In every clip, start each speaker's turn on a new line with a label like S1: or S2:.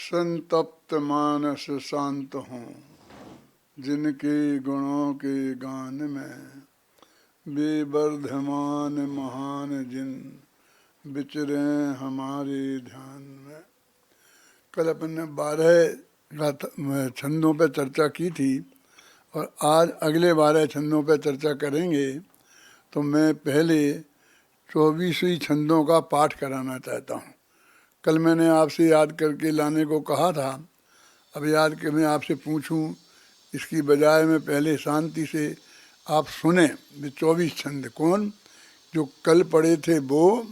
S1: संतप्त मानस शांत हों, जिनके गुणों के गान में बेवर्धमान महान जिन विचरे हमारे ध्यान में। कल अपन ने 12 छंदों पे चर्चा की थी और आज अगले 12 छंदों पे चर्चा करेंगे। तो मैं पहले 24वीं छंदों का पाठ कराना चाहता हूँ। कल मैंने आपसे याद करके लाने को कहा था, अब याद कि मैं आपसे पूछूं, इसकी बजाय मैं पहले शांति से आप सुने। 24 छंद कौन? जो कल पढ़े थे वो,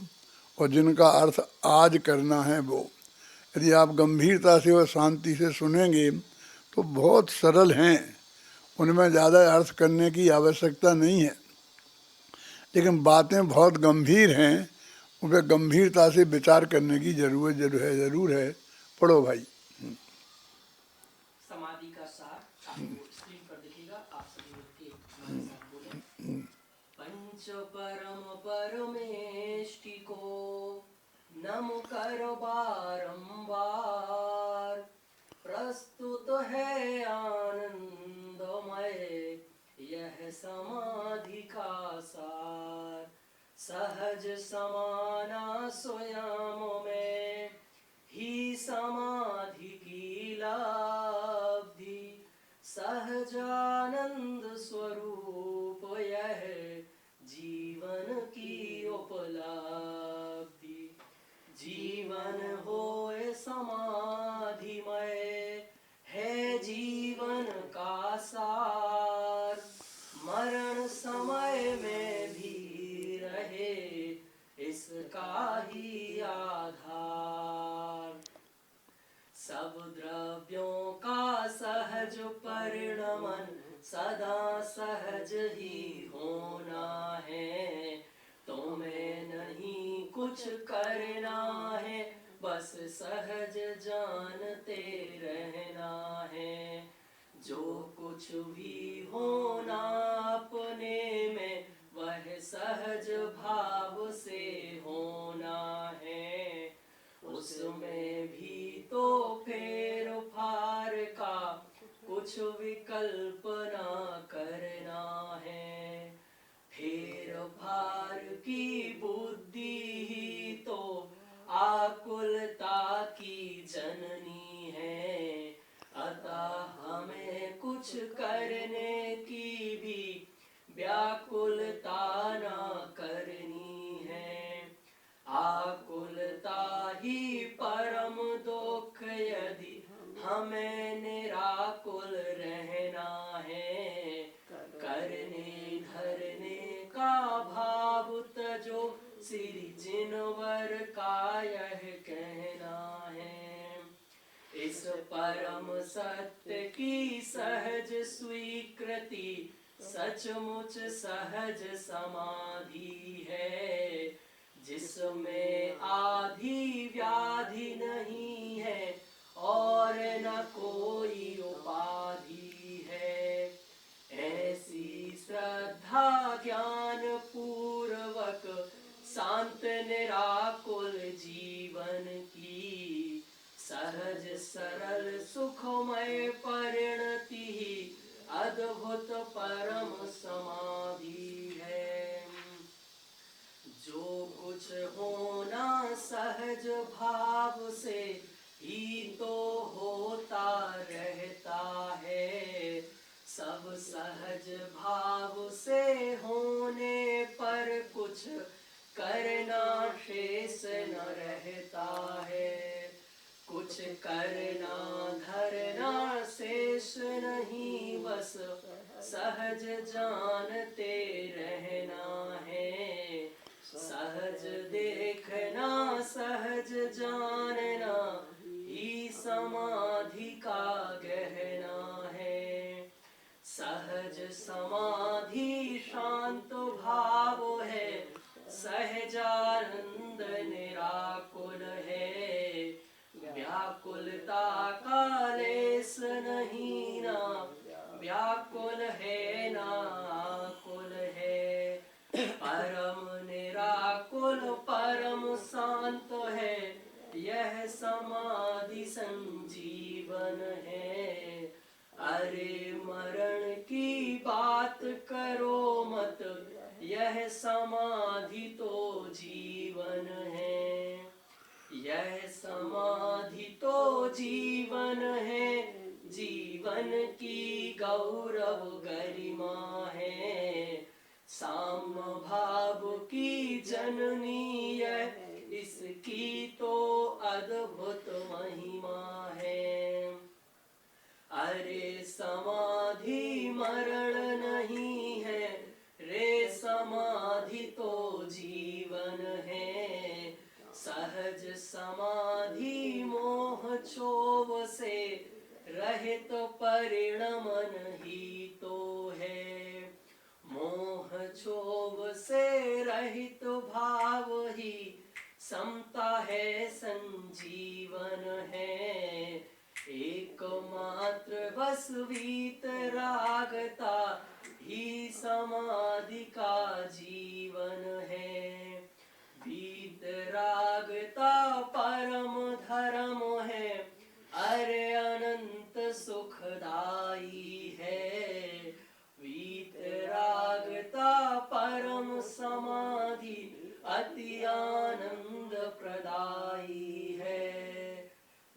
S1: और जिनका अर्थ आज करना है वो। यदि आप गंभीरता से और शांति से सुनेंगे तो बहुत सरल हैं, उनमें ज़्यादा अर्थ करने की आवश्यकता नहीं है, लेकिन बातें बहुत गंभीर हैं, उन पर गंभीरता से विचार करने की जरूर है। पढ़ो भाई।
S2: समाधि का सार आपको स्क्रीन पर दिखेगा, आप सभी मिलके हमारे साथ बोलें। पंच परम परमेष्टि को नम कर बारंबार, प्रस्तुत है आनंदमय यह समाधि का सार। सहज समाना स्वयं में ही समाधि की लब्धि, सहजानंद स्वरूप यह जीवन की उपलब्धि। जीवन होए समाधिमय है जीवन का सार, मरण समय में भी रहे इसका ही आधार। सब द्रव्यों का सहज परिणमन सदा सहज ही होना है। तुम्हें नहीं कुछ करना है, बस सहज जानते रहना है। जो कुछ भी होना अपने में वह सहज भाव से होना है। उसमें भी तो फेर फार का कुछ विकल्प ना करना है। फेर फार की बुद्धि ही तो आकुलता की जननी है। अतः हमें कुछ करने की भी व्याकुलता ना करनी है। आकुलता ही परम दुख यदि हमें निराकुल रहना है। करने धरने का भाव तजो श्री जिनवर का यह कहना है। इस परम सत्य की सहज स्वीकृति सचमुच सहज समाधि है। जिसमें आधि व्याधि नहीं है और न कोई उपाधि है। ऐसी श्रद्धा ज्ञान पूर्वक शांत निराकुल जीवन की सहज सरल सुखमय परिणति ही अद्भुत परम समाधि है। जो कुछ होना सहज भाव से ही तो होता रहता है। सब सहज भाव से होने पर कुछ करना शेष न रहता है। कुछ करना धरना शेष नहीं, बस सहज जानते रहना है। सहज देखना सहज जानना ही समाधि का गहना है। सहज समाधि शांत भाव है, सहजानंद निराकुल है। व्याकुलता का लेस नहीं ना, व्याकुल है ना आकुल है। परम निराकुल परम शांत यह समाधि संजीवन है। अरे मरण की बात करो मत, यह समाधि तो जीवन है। यह समाधि तो जीवन है, जीवन की गौरव गरिमा है। साम्य भाव की जननी यह, इसकी तो अद्भुत महिमा है। अरे समाधि मरण नहीं है, रे समाधि तो जीवन है। सहज समाधि मोह क्षोभ से रहित परिणमन ही तो है। मोह क्षोभ से रहित भाव ही समता है, संजीवन है। एकमात्र बस वीतरागता ही समाधि का जीवन है। वीतरागता परम धर्म है, अरे अनंत सुखदाई है। वीतरागता परम समाधि अति आनंद प्रदायी है।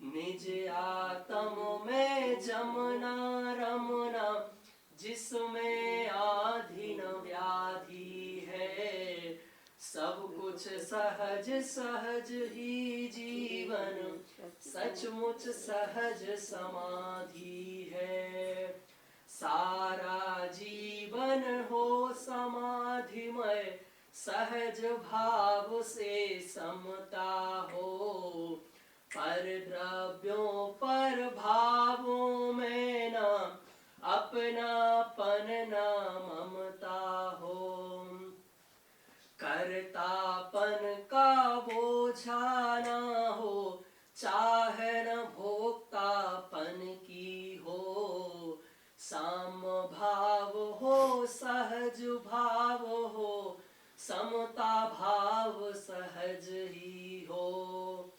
S2: निज आत्म में जमना रमना, जिसमें आधीन व्याधि है। सब कुछ सहज सहज ही जीवन, सचमुच सहज समाधि है। सारा जीवन हो समाधिमय, सहज भाव से समता हो। पर द्रव्यों पर भावों में न अपनापन न ममता हो। कर्तापन का बोझा न हो, चाह न भोक्तापन की हो। साम भाव हो, सहज भाव हो, समता भाव सहज ही हो।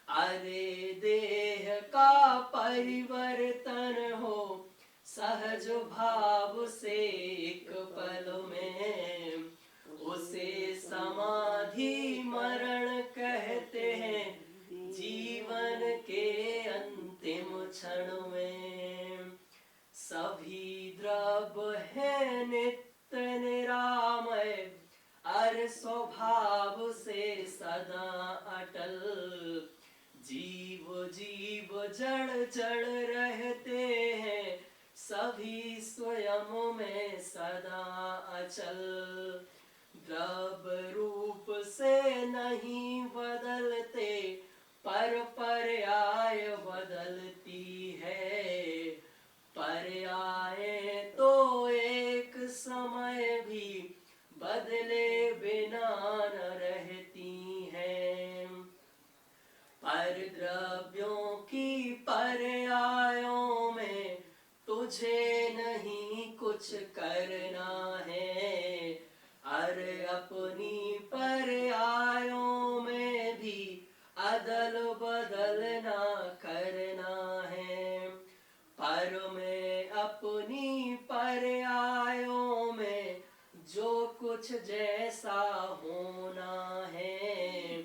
S2: अरे देह का परिवर्तन हो, सहज भाव से एक पल में। उसे समाधि मरण कहते हैं, जीवन के अंतिम क्षण में। सभी द्रव्य है नित्य निरामय, अर स्वभाव से सदा अटल। जीव जीव जड़ जड़ रहते हैं, सभी स्वयं में सदा अचल। द्रव्य रूप से नहीं बदलते, पर पर्याय बदलती है। पर्याय तो एक समय भी बदले बिना न रहती हैं। पर द्रव्यों की पर्यायों में तुझे नहीं कुछ करना है। अरे अपनी पर्यायों में भी अदल बदल ना करना है। पर मैं अपनी पर्यायों में जो कुछ जैसा होना है,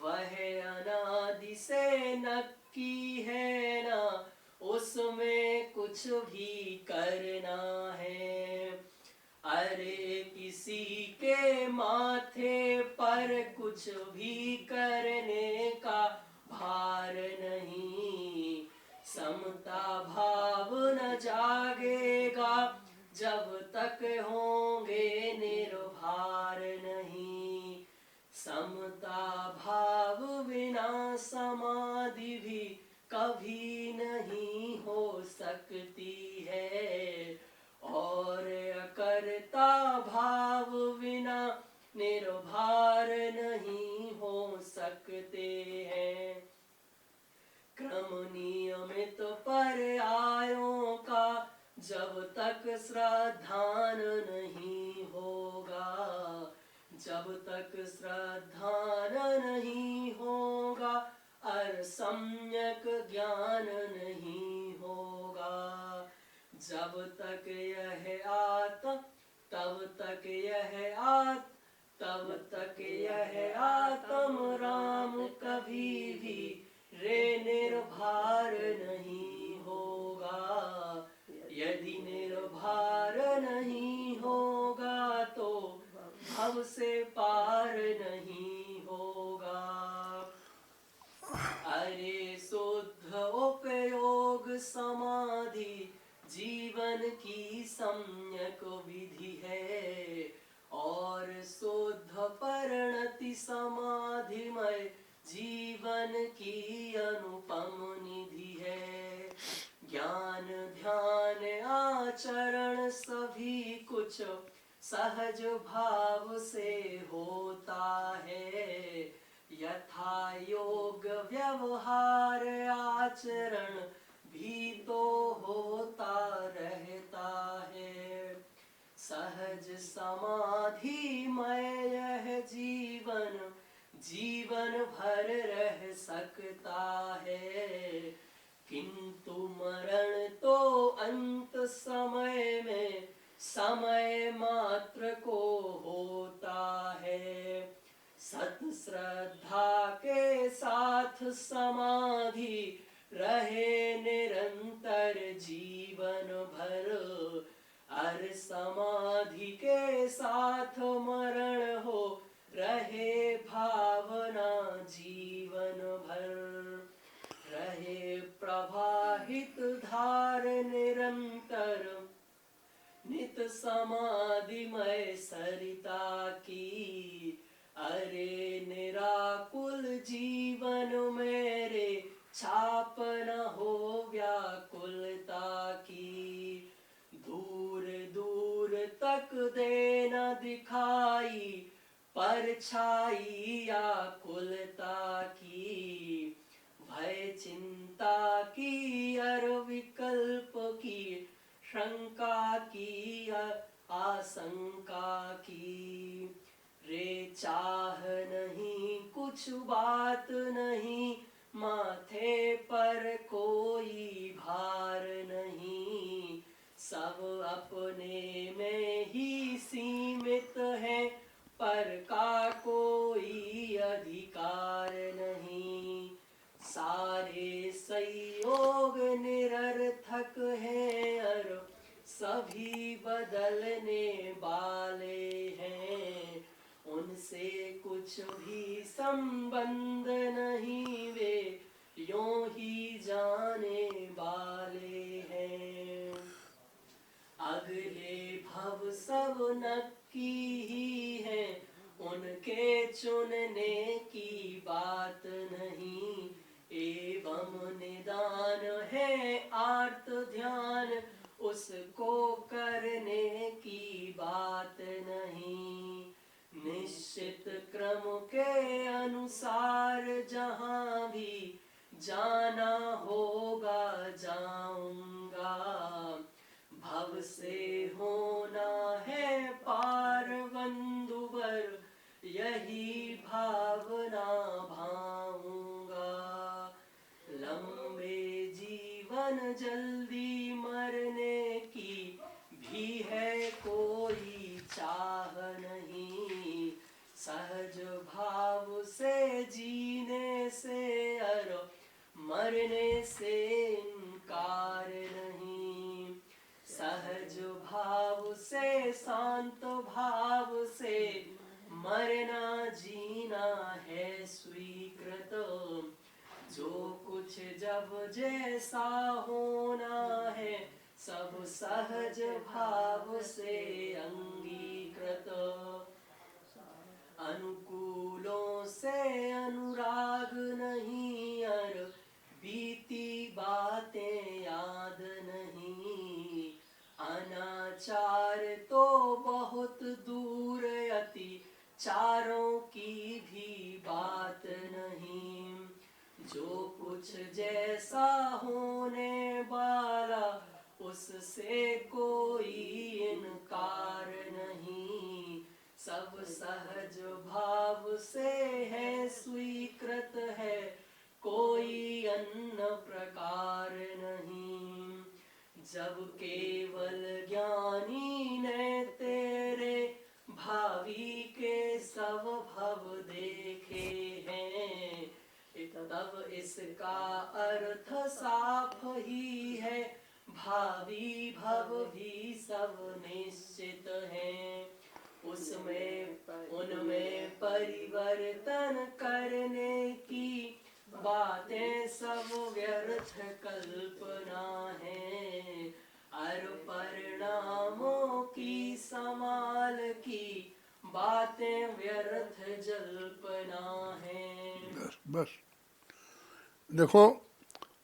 S2: वह अनादि से नक्की है ना, उसमें कुछ भी करना है। अरे किसी के माथे पर कुछ भी करने का भार नहीं। समता भाव न जागेगा, जब तक होंगे निर्भार नहीं। समता भाव बिना समाधि भी कभी नहीं हो सकती है। और अकर्ता भाव बिना निर्भार नहीं हो सकते हैं। क्रम नियमित पर्यायों का जब तक श्रद्धान नहीं होगा, जब तक श्रद्धान नहीं होगा, पर सम्यक ज्ञान नहीं होगा। जब तक यह आत्म तब तक यह आत्म राम कभी भी रे निर्भर नहीं होगा। यदि निर्भर नहीं होगा तो भव से पार नहीं होगा। अरे शुद्ध उपयोग समाधि जीवन की सम्यक विधि है, और शुद्ध परिणति समाधिमय जीवन की अनुपम निधि है। ज्ञान ध्यान आचरण सभी कुछ सहज भाव से होता है। यथा योग व्यवहार आचरण भी तो होता रहता है। सहज समाधि में यह जीवन भर रह सकता है, किंतु मरण तो अंत समय में समय मात्र को होता है। सत श्रद्धा के साथ समाधि रहे निरंतर जीवन भर, और समाधि के साथ मरण हो रहे भावना जीवन भर। रहे प्रवाहित धार निरंतर नित समाधिमय सरिता की। अरे निराकुल जीवन मेरे छाप न हो व्याकुलता की। दूर दूर तक दे न दिखाई परछाई आकुलता की। भय चिंता की और विकल्प की, शंका की आशंका की। रे चाह नहीं कुछ बात नहीं, माथे पर कोई भार नहीं। सब अपने में ही सीमित है, पर का कोई अधिकार नहीं। सारे संयोग निरर्थक हैं और सभी बदलने वाले हैं। उनसे कुछ भी संबंध नहीं, वे यों ही जाने वाले हैं। अगले भव सब नक्की ही है, उनके चुनने की बात नहीं। एवं निदान है आर्त ध्यान, उसको करने की बात नहीं। निश्चित क्रम के अनुसार जहाँ भी जाना होगा जाऊंगा। भव से होना है पार बंधुवर, यही भावना भाऊंगा। लंबे जीवन जल्दी मरने की भी है कोई चाह नहीं। सहज भाव से जीने से और मरने से इनकार नहीं। सहज भाव से शांत भाव से मरना जीना है स्वीकृत। जो कुछ जब जैसा होना है, सब सहज भाव से अंगीकृत। अनुकूलों से अनुराग नहीं, और बीती बातें याद नहीं। अनाचार तो बहुत दूर, अति चारों की भी बात नहीं। जो कुछ जैसा होने वाला, उससे कोई इनकार नहीं। सब सहज भाव से है स्वीकृत है, कोई जब केवल ज्ञानी ने तेरे भावी के सब भव देखे हैं, तब इसका अर्थ साफ ही है, भावी भव भी सब निश्चित हैं। उसमें उनमें परिवर्तन करने की बातें सब व्यर्थ कल्पना है, और परिणामों की समाल की बातें व्यर्थ जल्पना है।
S1: बस बस देखो,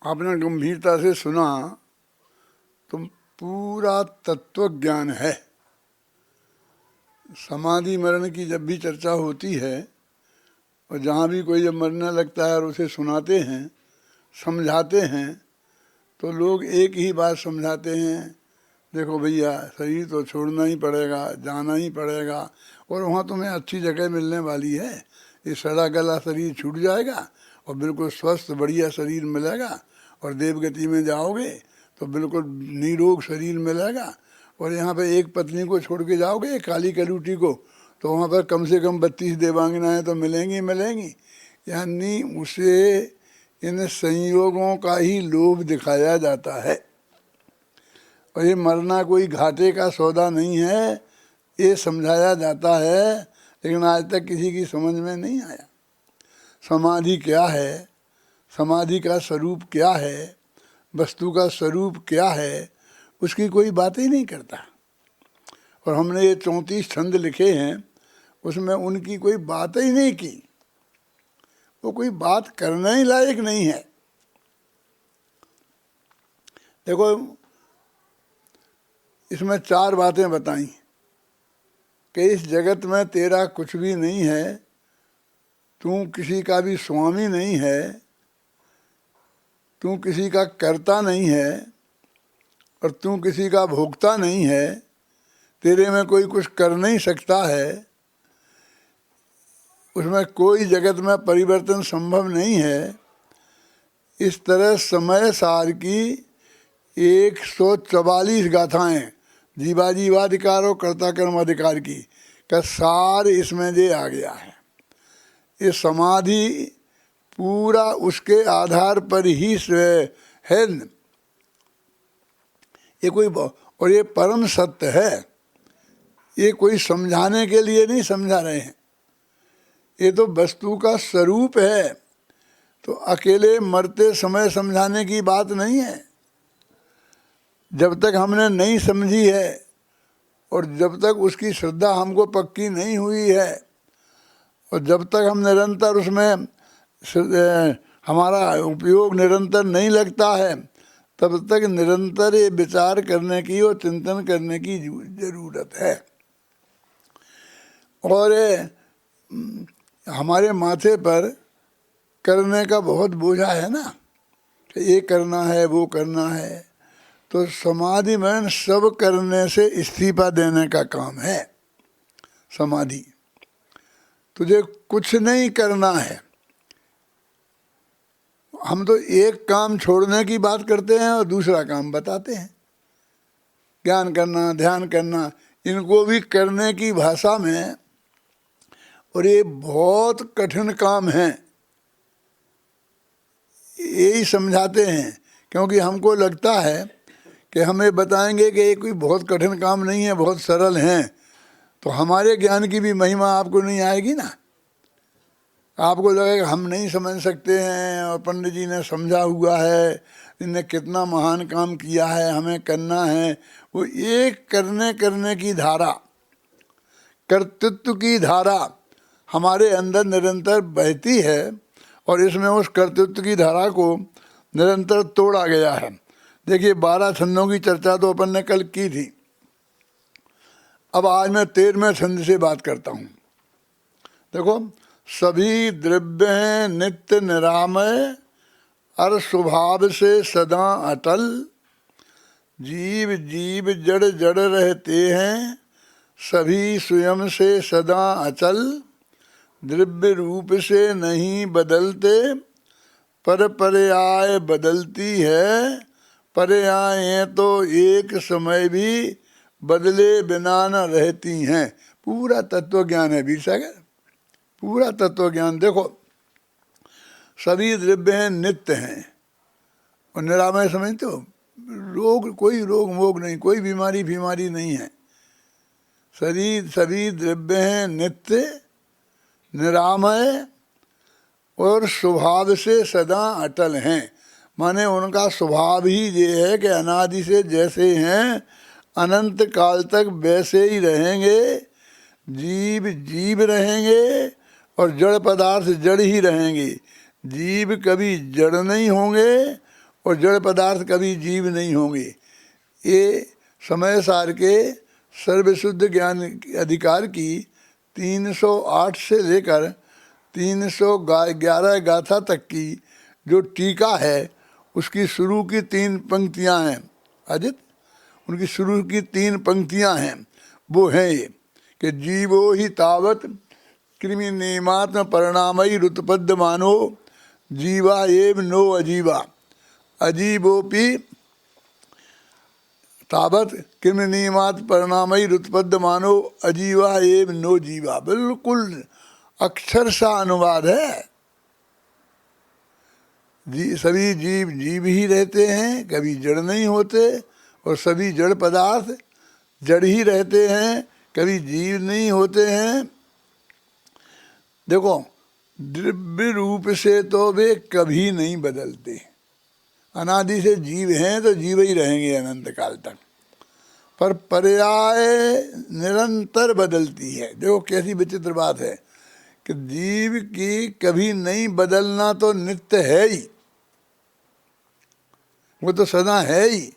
S1: आपने गंभीरता से सुना तो पूरा तत्व ज्ञान है। समाधि मरण की जब भी चर्चा होती है और जहाँ भी कोई जब मरने लगता है और उसे सुनाते हैं, समझाते हैं, तो लोग एक ही बात समझाते हैं, देखो भैया शरीर तो छोड़ना ही पड़ेगा, जाना ही पड़ेगा, और वहाँ तुम्हें अच्छी जगह मिलने वाली है। ये सड़ा गला शरीर छूट जाएगा और बिल्कुल स्वस्थ बढ़िया शरीर मिलेगा, और देवगति में जाओगे तो बिल्कुल निरोग शरीर मिलेगा। और यहाँ पे एक पत्नी को छोड़ के जाओगे, काली कलूटी को, तो वहाँ पर कम से कम 32 देवांगनाएँ तो मिलेंगी मिलेंगी। यानी उसे इन संयोगों का ही लोभ दिखाया जाता है। और ये मरना कोई घाटे का सौदा नहीं है, ये समझाया जाता है, लेकिन आज तक किसी की समझ में नहीं आया। समाधि क्या है, समाधि का स्वरूप क्या है, वस्तु का स्वरूप क्या है, उसकी कोई बात ही नहीं करता। और हमने ये 34 छंद लिखे हैं, उसमें उनकी कोई बात ही नहीं की। वो कोई बात करने ही लायक नहीं है। देखो, इसमें 4 बातें बताई कि इस जगत में तेरा कुछ भी नहीं है, तू किसी का भी स्वामी नहीं है, तू किसी का कर्ता नहीं है, और तू किसी का भोक्ता नहीं है, तेरे में कोई कुछ कर नहीं सकता है, उसमें कोई जगत में परिवर्तन संभव नहीं है। इस तरह समय सार की 144 गाथाएं, जीवाजीवाधिकार और कर्ता कर्म अधिकार की का सार इसमें जे आ गया है। ये समाधि पूरा उसके आधार पर ही है। ये कोई, और ये परम सत्य है, ये कोई समझाने के लिए नहीं समझा रहे हैं, ये तो वस्तु का स्वरूप है। तो अकेले मरते समय समझाने की बात नहीं है। जब तक हमने नहीं समझी है और जब तक उसकी श्रद्धा हमको पक्की नहीं हुई है, और जब तक हम निरंतर उसमें हमारा उपयोग निरंतर नहीं लगता है, तब तक निरंतर ये विचार करने की और चिंतन करने की जरूरत है। और हमारे माथे पर करने का बहुत बोझा है ना, कि ये करना है वो करना है। तो समाधि में सब करने से इस्तीफा देने का काम है समाधि। तुझे कुछ नहीं करना है। हम तो एक काम छोड़ने की बात करते हैं और दूसरा काम बताते हैं। ज्ञान करना, ध्यान करना, इनको भी करने की भाषा में, और ये बहुत कठिन काम है, यही समझाते हैं। क्योंकि हमको लगता है कि हमें बताएंगे कि ये कोई बहुत कठिन काम नहीं है, बहुत सरल हैं, तो हमारे ज्ञान की भी महिमा आपको नहीं आएगी ना। आपको लगेगा हम नहीं समझ सकते हैं, और पंडित जी ने समझा हुआ है, इनने कितना महान काम किया है, हमें करना है। वो एक करने की धारा, कर्तृत्व की धारा हमारे अंदर निरंतर बहती है, और इसमें उस कर्तृत्व की धारा को निरंतर तोड़ा गया है। देखिए, 12 छंदों की चर्चा तो अपन ने कल की थी। अब आज मैं 13वें छंद से बात करता हूँ। देखो, सभी द्रव्य हैं नित्य निरामय, अर स्वभाव से सदा अटल, जीव जीव जड़ जड़ रहते हैं, सभी स्वयं से सदा अचल, द्रव्य रूप से नहीं बदलते, पर पर्याय बदलती है, परे आए तो एक समय भी बदले बिना न रहती हैं। पूरा तत्व ज्ञान है वीर सागर, पूरा तत्व ज्ञान। देखो सभी द्रव्य हैं, नित्य हैं और निरामय समझते हो। रोग, कोई रोग मोग नहीं, कोई बीमारी बीमारी नहीं है। शरीर, सभी द्रव्य हैं नित्य, निरामय और स्वभाव से सदा अटल हैं। माने उनका स्वभाव ही ये है कि अनादि से जैसे हैं अनंत काल तक वैसे ही रहेंगे। जीव जीव रहेंगे और जड़ पदार्थ जड़ ही रहेंगे। जीव कभी जड़ नहीं होंगे और जड़ पदार्थ कभी जीव नहीं होंगे। ये समय सार के सर्वशुद्ध ज्ञान अधिकार की 308 से लेकर 311 गाथा तक की जो टीका है उसकी शुरू की 3 पंक्तियां हैं। अजित, उनकी शुरू की 3 पंक्तियां हैं, वो हैं ये कि जीवो ही तावत कृमि नियमात्म परिणामयी रुतपद्यमानो जीवा एव नो अजीवा अजीवोपि तावत कृमि नियमात् परिणामयी रुतपद्यमानो अजीवा एव नो जीवा। बिल्कुल अक्षर सा अनुवाद है। सभी जीव जीव ही रहते हैं, कभी जड़ नहीं होते, और सभी जड़ पदार्थ जड़ ही रहते हैं, कभी जीव नहीं होते हैं। देखो द्रव्य रूप से तो वे कभी नहीं बदलते। अनादि से जीव हैं तो जीव ही रहेंगे अनंत काल तक, पर पर्याय निरंतर बदलती है। देखो कैसी विचित्र बात है कि जीव की कभी नहीं बदलना तो नित्य है ही, वो तो सदा है ही,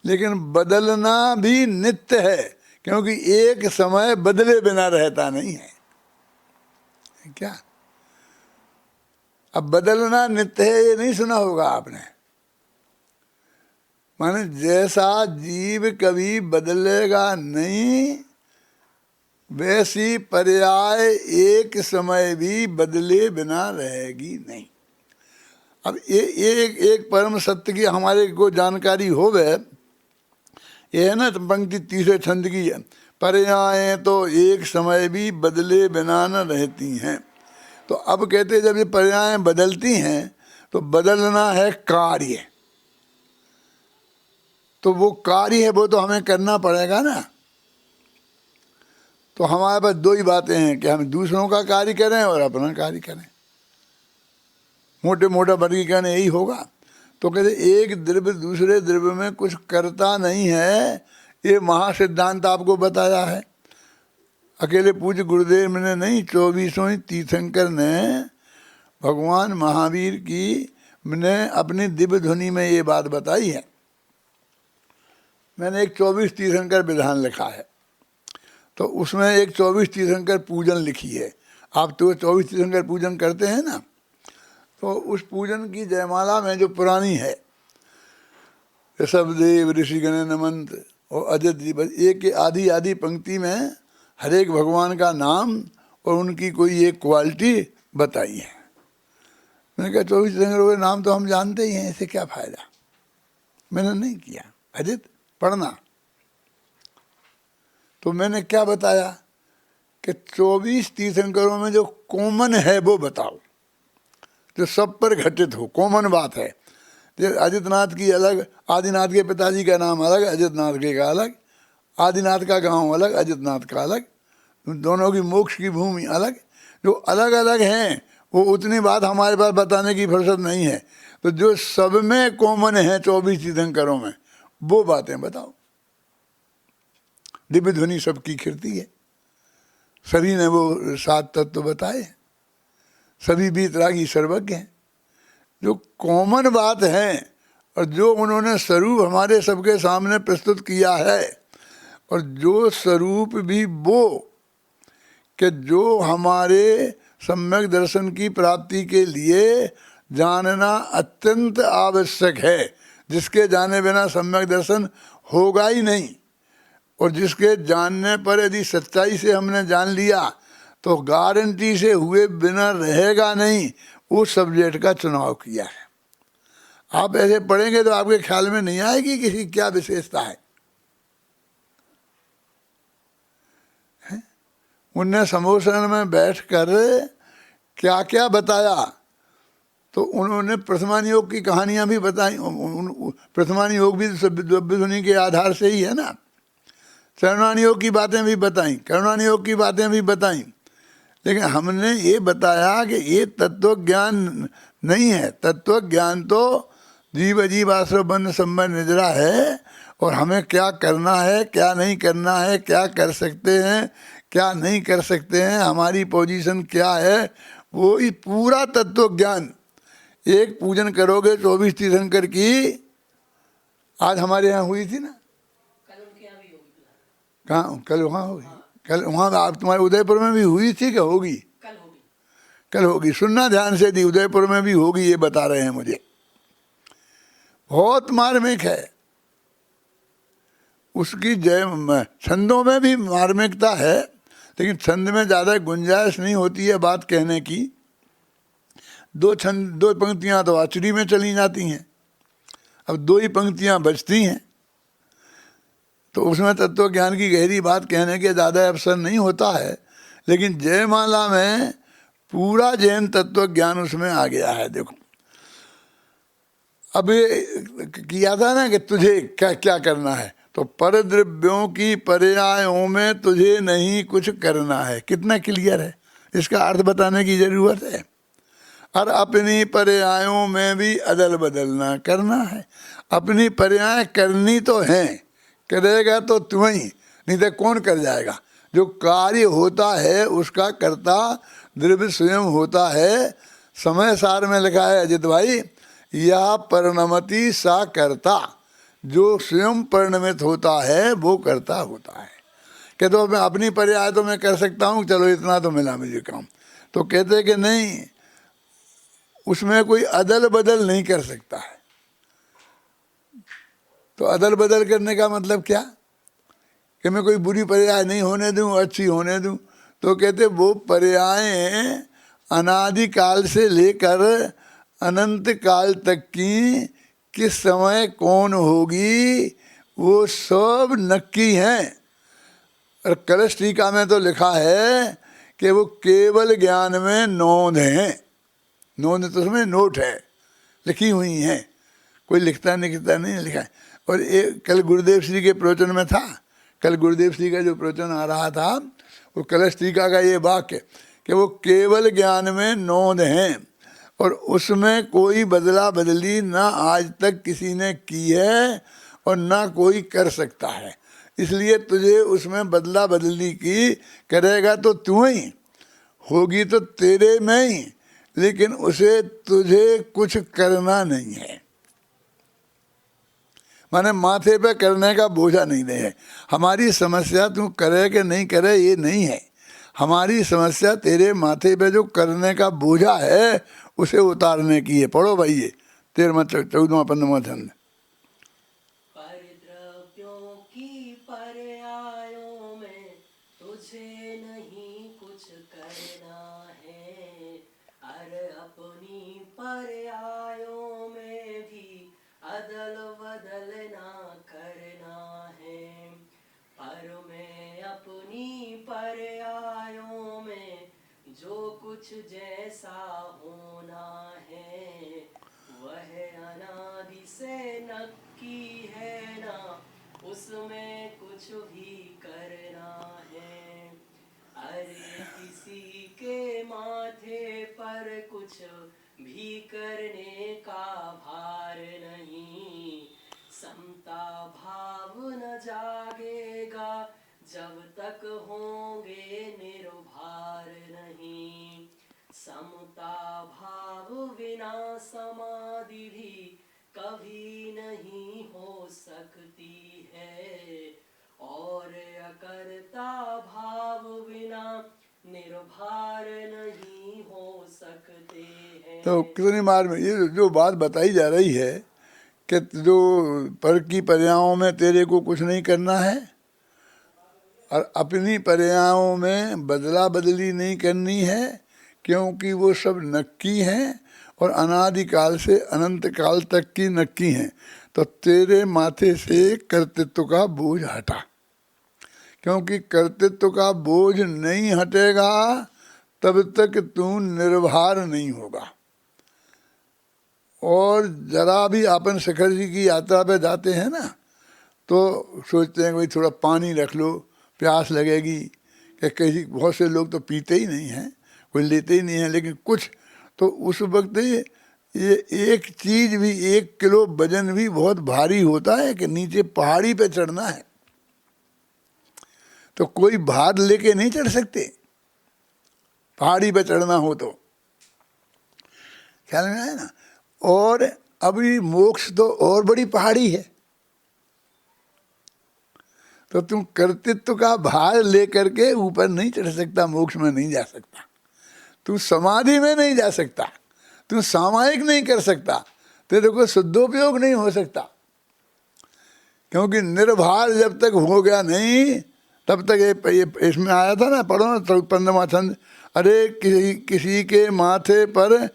S1: लेकिन बदलना भी नित्य है, क्योंकि एक समय बदले बिना रहता नहीं है। क्या अब बदलना नित्य है ये नहीं सुना होगा आपने? माने जैसा जीव कभी बदलेगा नहीं, वैसी पर्याय एक समय भी बदले बिना रहेगी नहीं। अब ये एक परम सत्य की हमारे को जानकारी हो गए, ये है ना पंक्ति 30 छंद की है, पर्याय तो एक समय भी बदले बिना न रहती हैं। तो अब कहते जब ये पर्याय बदलती हैं तो बदलना है कार्य, तो वो कार्य है वो तो हमें करना पड़ेगा ना। तो हमारे पास 2 ही बातें हैं कि हम दूसरों का कार्य करें और अपना कार्य करें। मोटे मोटा वर्गीकरण यही होगा। तो कहते एक द्रव्य दूसरे द्रव्य में कुछ करता नहीं है, ये महासिद्धांत आपको बताया है। अकेले पूज्य गुरुदेव ने नहीं, 24वें तीर्थंकर ने भगवान महावीर की ने अपनी दिव्य ध्वनि में ये बात बताई है। मैंने एक 24 तीर्थंकर विधान लिखा है, तो उसमें एक 24 तीर्थंकर पूजन लिखी है। आप तो 24 तीर्थंकर पूजन करते हैं ना, तो उस पूजन की जयमाला में जो पुरानी है, ऋषभदेव ऋषिगण नमंत और अजय जी, एक आधी आधी पंक्ति में हर एक भगवान का नाम और उनकी कोई एक क्वालिटी बताई है। मैंने कहा 24 तीर्थंकरों के नाम तो हम जानते ही हैं, इससे क्या फायदा। मैंने नहीं किया, अजित पढ़ना। तो मैंने क्या बताया कि 24 तीर्थंकरों में जो कॉमन है वो बताओ, जो सब पर घटित हो, कॉमन बात है। जैसे आदित्यनाथ की अलग, आदिनाथ के पिताजी का नाम अलग, अजितनाथ के का अलग, आदिनाथ का गांव अलग, अजितनाथ का अलग, दोनों की मोक्ष की भूमि अलग। जो अलग अलग हैं वो उतनी बात हमारे पास बताने की फुर्सत नहीं है। तो जो सब में कॉमन है 24 तीर्थंकरों में, वो बातें बताओ। दिव्य ध्वनि सबकी खिरती है, सभी ने वो 7 तत्व बताए, सभी बीतरागी सर्वज्ञ हैं। जो कॉमन बात है और जो उन्होंने स्वरूप हमारे सबके सामने प्रस्तुत किया है, और जो स्वरूप भी वो कि जो हमारे सम्यक दर्शन की प्राप्ति के लिए जानना अत्यंत आवश्यक है, जिसके जाने बिना सम्यक दर्शन होगा ही नहीं, और जिसके जानने पर यदि सच्चाई से हमने जान लिया तो गारंटी से हुए बिना रहेगा नहीं, उस सब्जेक्ट का चुनाव किया है। आप ऐसे पढ़ेंगे तो आपके ख्याल में नहीं आएगी किसी क्या विशेषता है। उनने समोसन में बैठकर क्या क्या बताया, तो उन्होंने प्रथमान योग की कहानियां भी बताई। प्रथमान योग भी विधुनी के आधार से ही है ना। चरणान योग की बातें भी बताई, करुणान योग की बातें भी बताई, लेकिन हमने ये बताया कि ये तत्व ज्ञान नहीं है। तत्व ज्ञान तो जीव अजीव आश्रव बंध संबंध निद्रा है, और हमें क्या करना है क्या नहीं करना है, क्या कर सकते हैं क्या नहीं कर सकते हैं, हमारी पोजीशन क्या है, वो ही पूरा तत्व ज्ञान। एक पूजन करोगे 24 तीर्थंकर की, आज हमारे यहाँ हुई थी ना,
S2: कल उनके यहाँ भी होगी फिलहाल।
S1: कहाँ कल वहाँ होगी? कल वहाँ आप तुम्हारे उदयपुर में भी हुई थी क्या? होगी,
S2: कल होगी।
S1: कल होगी। सुनना ध्यान से थी, उदयपुर में भी होगी ये बता रहे हैं मुझे। बहुत मार्मिक है उसकी जय। छंदों में भी मार्मिकता है, लेकिन छंद में ज़्यादा गुंजाइश नहीं होती है बात कहने की। दो पंक्तियाँ तो आचरी में चली जाती हैं, अब 2 ही पंक्तियाँ बचती हैं, तो उसमें तत्व ज्ञान की गहरी बात कहने के ज़्यादा अवसर नहीं होता है। लेकिन जयमाला में पूरा जैन तत्व ज्ञान उसमें आ गया है। देखो अब किया था ना कि तुझे क्या क्या करना है, तो पर द्रव्यों की पर्यायों में तुझे नहीं कुछ करना है। कितना क्लियर है, इसका अर्थ बताने की जरूरत है। और अपनी पर्यायों में भी अदल बदल ना करना है। अपनी पर्याय करनी तो है, करेगा तो तुम्हें, नहीं तो कौन कर जाएगा। जो कार्य होता है उसका कर्ता द्रव्य स्वयं होता है। समय सार में लिखा है अजित भाई, यह परिणमति सा कर्ता, जो स्वयं परिणमित होता है वो कर्ता होता है। कहते तो मैं अपनी पर्याय तो मैं कर सकता हूँ, चलो इतना तो मिला मुझे काम, तो कहते कि नहीं, उसमें कोई अदल बदल नहीं कर सकता है। तो अदल बदल करने का मतलब क्या, कि मैं कोई बुरी पर्याय नहीं होने दूं, अच्छी होने दूं। तो कहते वो पर्यायें अनादिकाल से लेकर अनंत काल तक की किस समय कौन होगी वो सब नक्की हैं। और कलश टीका में तो लिखा है कि वो केवल ज्ञान में नोंद हैं। नोंद तो उसमें नोट है, लिखी हुई हैं, कोई लिखता नहीं लिखा है। और कल गुरुदेव श्री के प्रवचन में था, कल गुरुदेव श्री का जो प्रवचन आ रहा था वो कलश टीका का ये वाक्य कि वो केवल ज्ञान में नोंद हैं, और उसमें कोई बदला बदली ना आज तक किसी ने की है और ना कोई कर सकता है। इसलिए तुझे उसमें बदला बदली की करेगा तो तू ही, होगी तो तेरे में ही, लेकिन उसे तुझे कुछ करना नहीं है। माने माथे पे करने का बोझा नहीं है। हमारी समस्या तू करे कि नहीं करे ये नहीं है, हमारी समस्या तेरे माथे पे जो करने का बोझा है उसे उतारने की है। पढ़ो भाई ये 13वां 14वां 15वां छंद।
S2: परिद्रव्यों की पर्यायों में तुझे नहीं कुछ करना है, और अपनी पर्यायों में भी अदल बदल ना करना है। पर मैं अपनी पर्यायों में जो कुछ जैसा होना है, वह अनादि से नक्की है ना, उसमें कुछ भी करना है। अरे किसी के माथे पर कुछ भी करने का भार नहीं, समता भाव न जागेगा जब तक होंगे निर्भार नहीं। समता भाव बिना समाधि भी कभी नहीं हो सकती है, और अकर्ता भाव बिना निर्भर नहीं हो सकते हैं।
S1: तो कितनी बार में ये जो बात बताई जा रही है कि जो पर की पर्यायों में तेरे को कुछ नहीं करना है, और अपनी पर्यायों में बदला बदली नहीं करनी है, क्योंकि वो सब नक्की हैं और अनादिकाल से अनंत काल तक की नक्की हैं, तो तेरे माथे से कर्तृत्व का बोझ हटा। क्योंकि कर्तृत्व का बोझ नहीं हटेगा तब तक तू निर्भर नहीं होगा। और जरा भी अपन शिखर जी की यात्रा पे जाते हैं ना, तो सोचते हैं कि भाई थोड़ा पानी रख लो, प्यास लगेगी। कि कहीं बहुत से लोग तो पीते ही नहीं हैं, कोई लेते ही नहीं है, लेकिन कुछ तो उस वक्त ये एक चीज भी, 1 किलो वजन भी बहुत भारी होता है कि नीचे पहाड़ी पे चढ़ना है, तो कोई भार लेके नहीं चढ़ सकते। पहाड़ी पे चढ़ना हो तो, ख्याल में आया ना। और अभी मोक्ष तो और बड़ी पहाड़ी है, तो तुम कर्तृत्व का भार लेकर के ऊपर नहीं चढ़ सकता, मोक्ष में नहीं जा सकता, तू समाधि में नहीं जा सकता, तू सामायिक नहीं कर सकता, तेरे को शुद्धोपयोग नहीं हो सकता। क्योंकि निर्भार जब तक हो गया नहीं, तब तक ये इसमें आया था ना, पढ़ो ना 15वां छंद, अरे किसी के माथे पर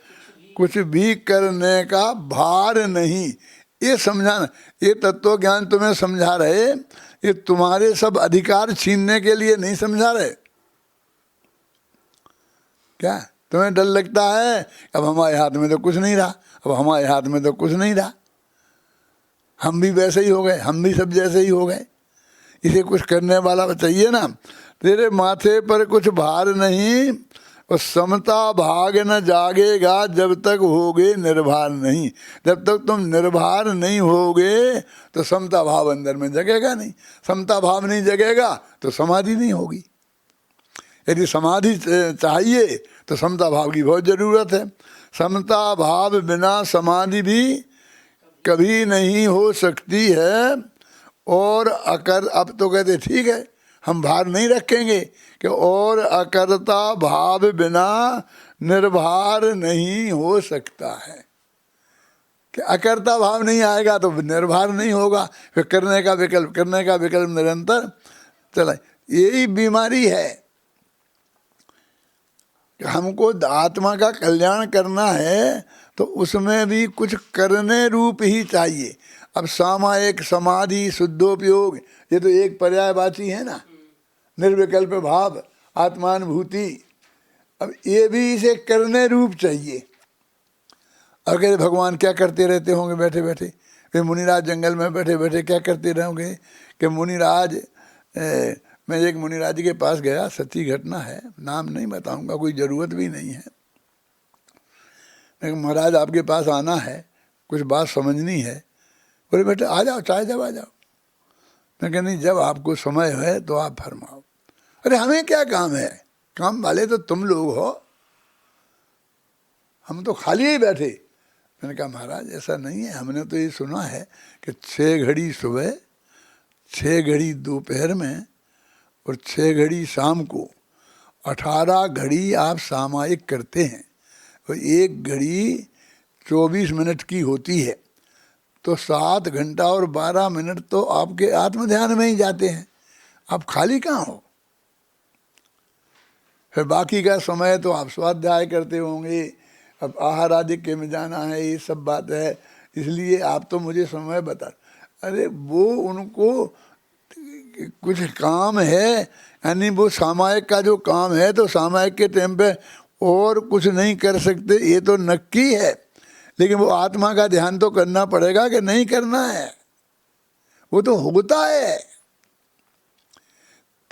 S1: कुछ भी करने का भार नहीं। ये समझाना, ये तत्व ज्ञान तुम्हें समझा रहे, ये तुम्हारे सब अधिकार छीनने के लिए नहीं समझा रहे। क्या तुम्हें डर लगता है? अब हमारे हाथ में तो कुछ नहीं रहा, अब हमारे हाथ में तो कुछ नहीं रहा, हम भी वैसे ही हो गए, हम भी सब जैसे ही हो गए, इसे कुछ करने वाला चाहिए ना। तेरे माथे पर कुछ भार नहीं, और समता भाग न जागेगा जब तक होगे निर्भर नहीं। जब तक तुम निर्भर नहीं होगे तो समता भाव अंदर में जगेगा नहीं, समता भाव नहीं जगेगा तो समाधि नहीं होगी। यदि समाधि चाहिए तो समता भाव की बहुत जरूरत है। समता भाव बिना समाधि भी कभी नहीं हो सकती है। और अब तो कहते ठीक है हम भार नहीं रखेंगे कि और अकर्ता भाव बिना निर्भर नहीं हो सकता है, कि अकर्ता भाव नहीं आएगा तो निर्भर नहीं होगा, फिर करने का विकल्प निरंतर चला। यही बीमारी है कि हमको आत्मा का कल्याण करना है तो उसमें भी कुछ करने रूप ही चाहिए। अब सामायिक, समाधि, शुद्धोपयोग, ये तो एक पर्यायवाची है ना, निर्विकल्प भाव, आत्मानुभूति, अब ये भी इसे करने रूप चाहिए। और कहते भगवान क्या करते रहते होंगे बैठे बैठे, वे मुनिराज जंगल में बैठे बैठे क्या करते रहोगे कि मुनिराज, मैं एक मुनिराज के पास गया, सच्ची घटना है, नाम नहीं बताऊंगा, कोई ज़रूरत भी नहीं है। मैं महाराज आपके पास आना है, कुछ बात समझनी है। बोले बेटे आ जाओ, चाहे जब आ जाओ। मैं कह नहीं, जब आपको समय है तो आप फरमाओ। अरे हमें क्या काम है, काम वाले तो तुम लोग हो, हम तो खाली ही बैठे। मैंने कहा महाराज ऐसा नहीं है, हमने तो ये सुना है कि 6 घड़ी सुबह, 6 घड़ी दोपहर में और 6 घड़ी शाम को 18 घड़ी आप सामायिक करते हैं, और 1 घड़ी 24 मिनट की होती है, तो 7 घंटा और 12 मिनट तो आपके आत्म ध्यान में ही जाते हैं, आप खाली कहाँ हो। फिर बाकी का समय तो आप स्वाध्याय करते होंगे, अब आहार आदि के में जाना है, ये सब बात है, इसलिए आप तो मुझे समय बता। अरे वो उनको कुछ काम है, यानी वो सामायिक का जो काम है तो सामायिक के टाइम पे और कुछ नहीं कर सकते, ये तो नक्की है। लेकिन वो आत्मा का ध्यान तो करना पड़ेगा कि नहीं करना है, वो तो होता है।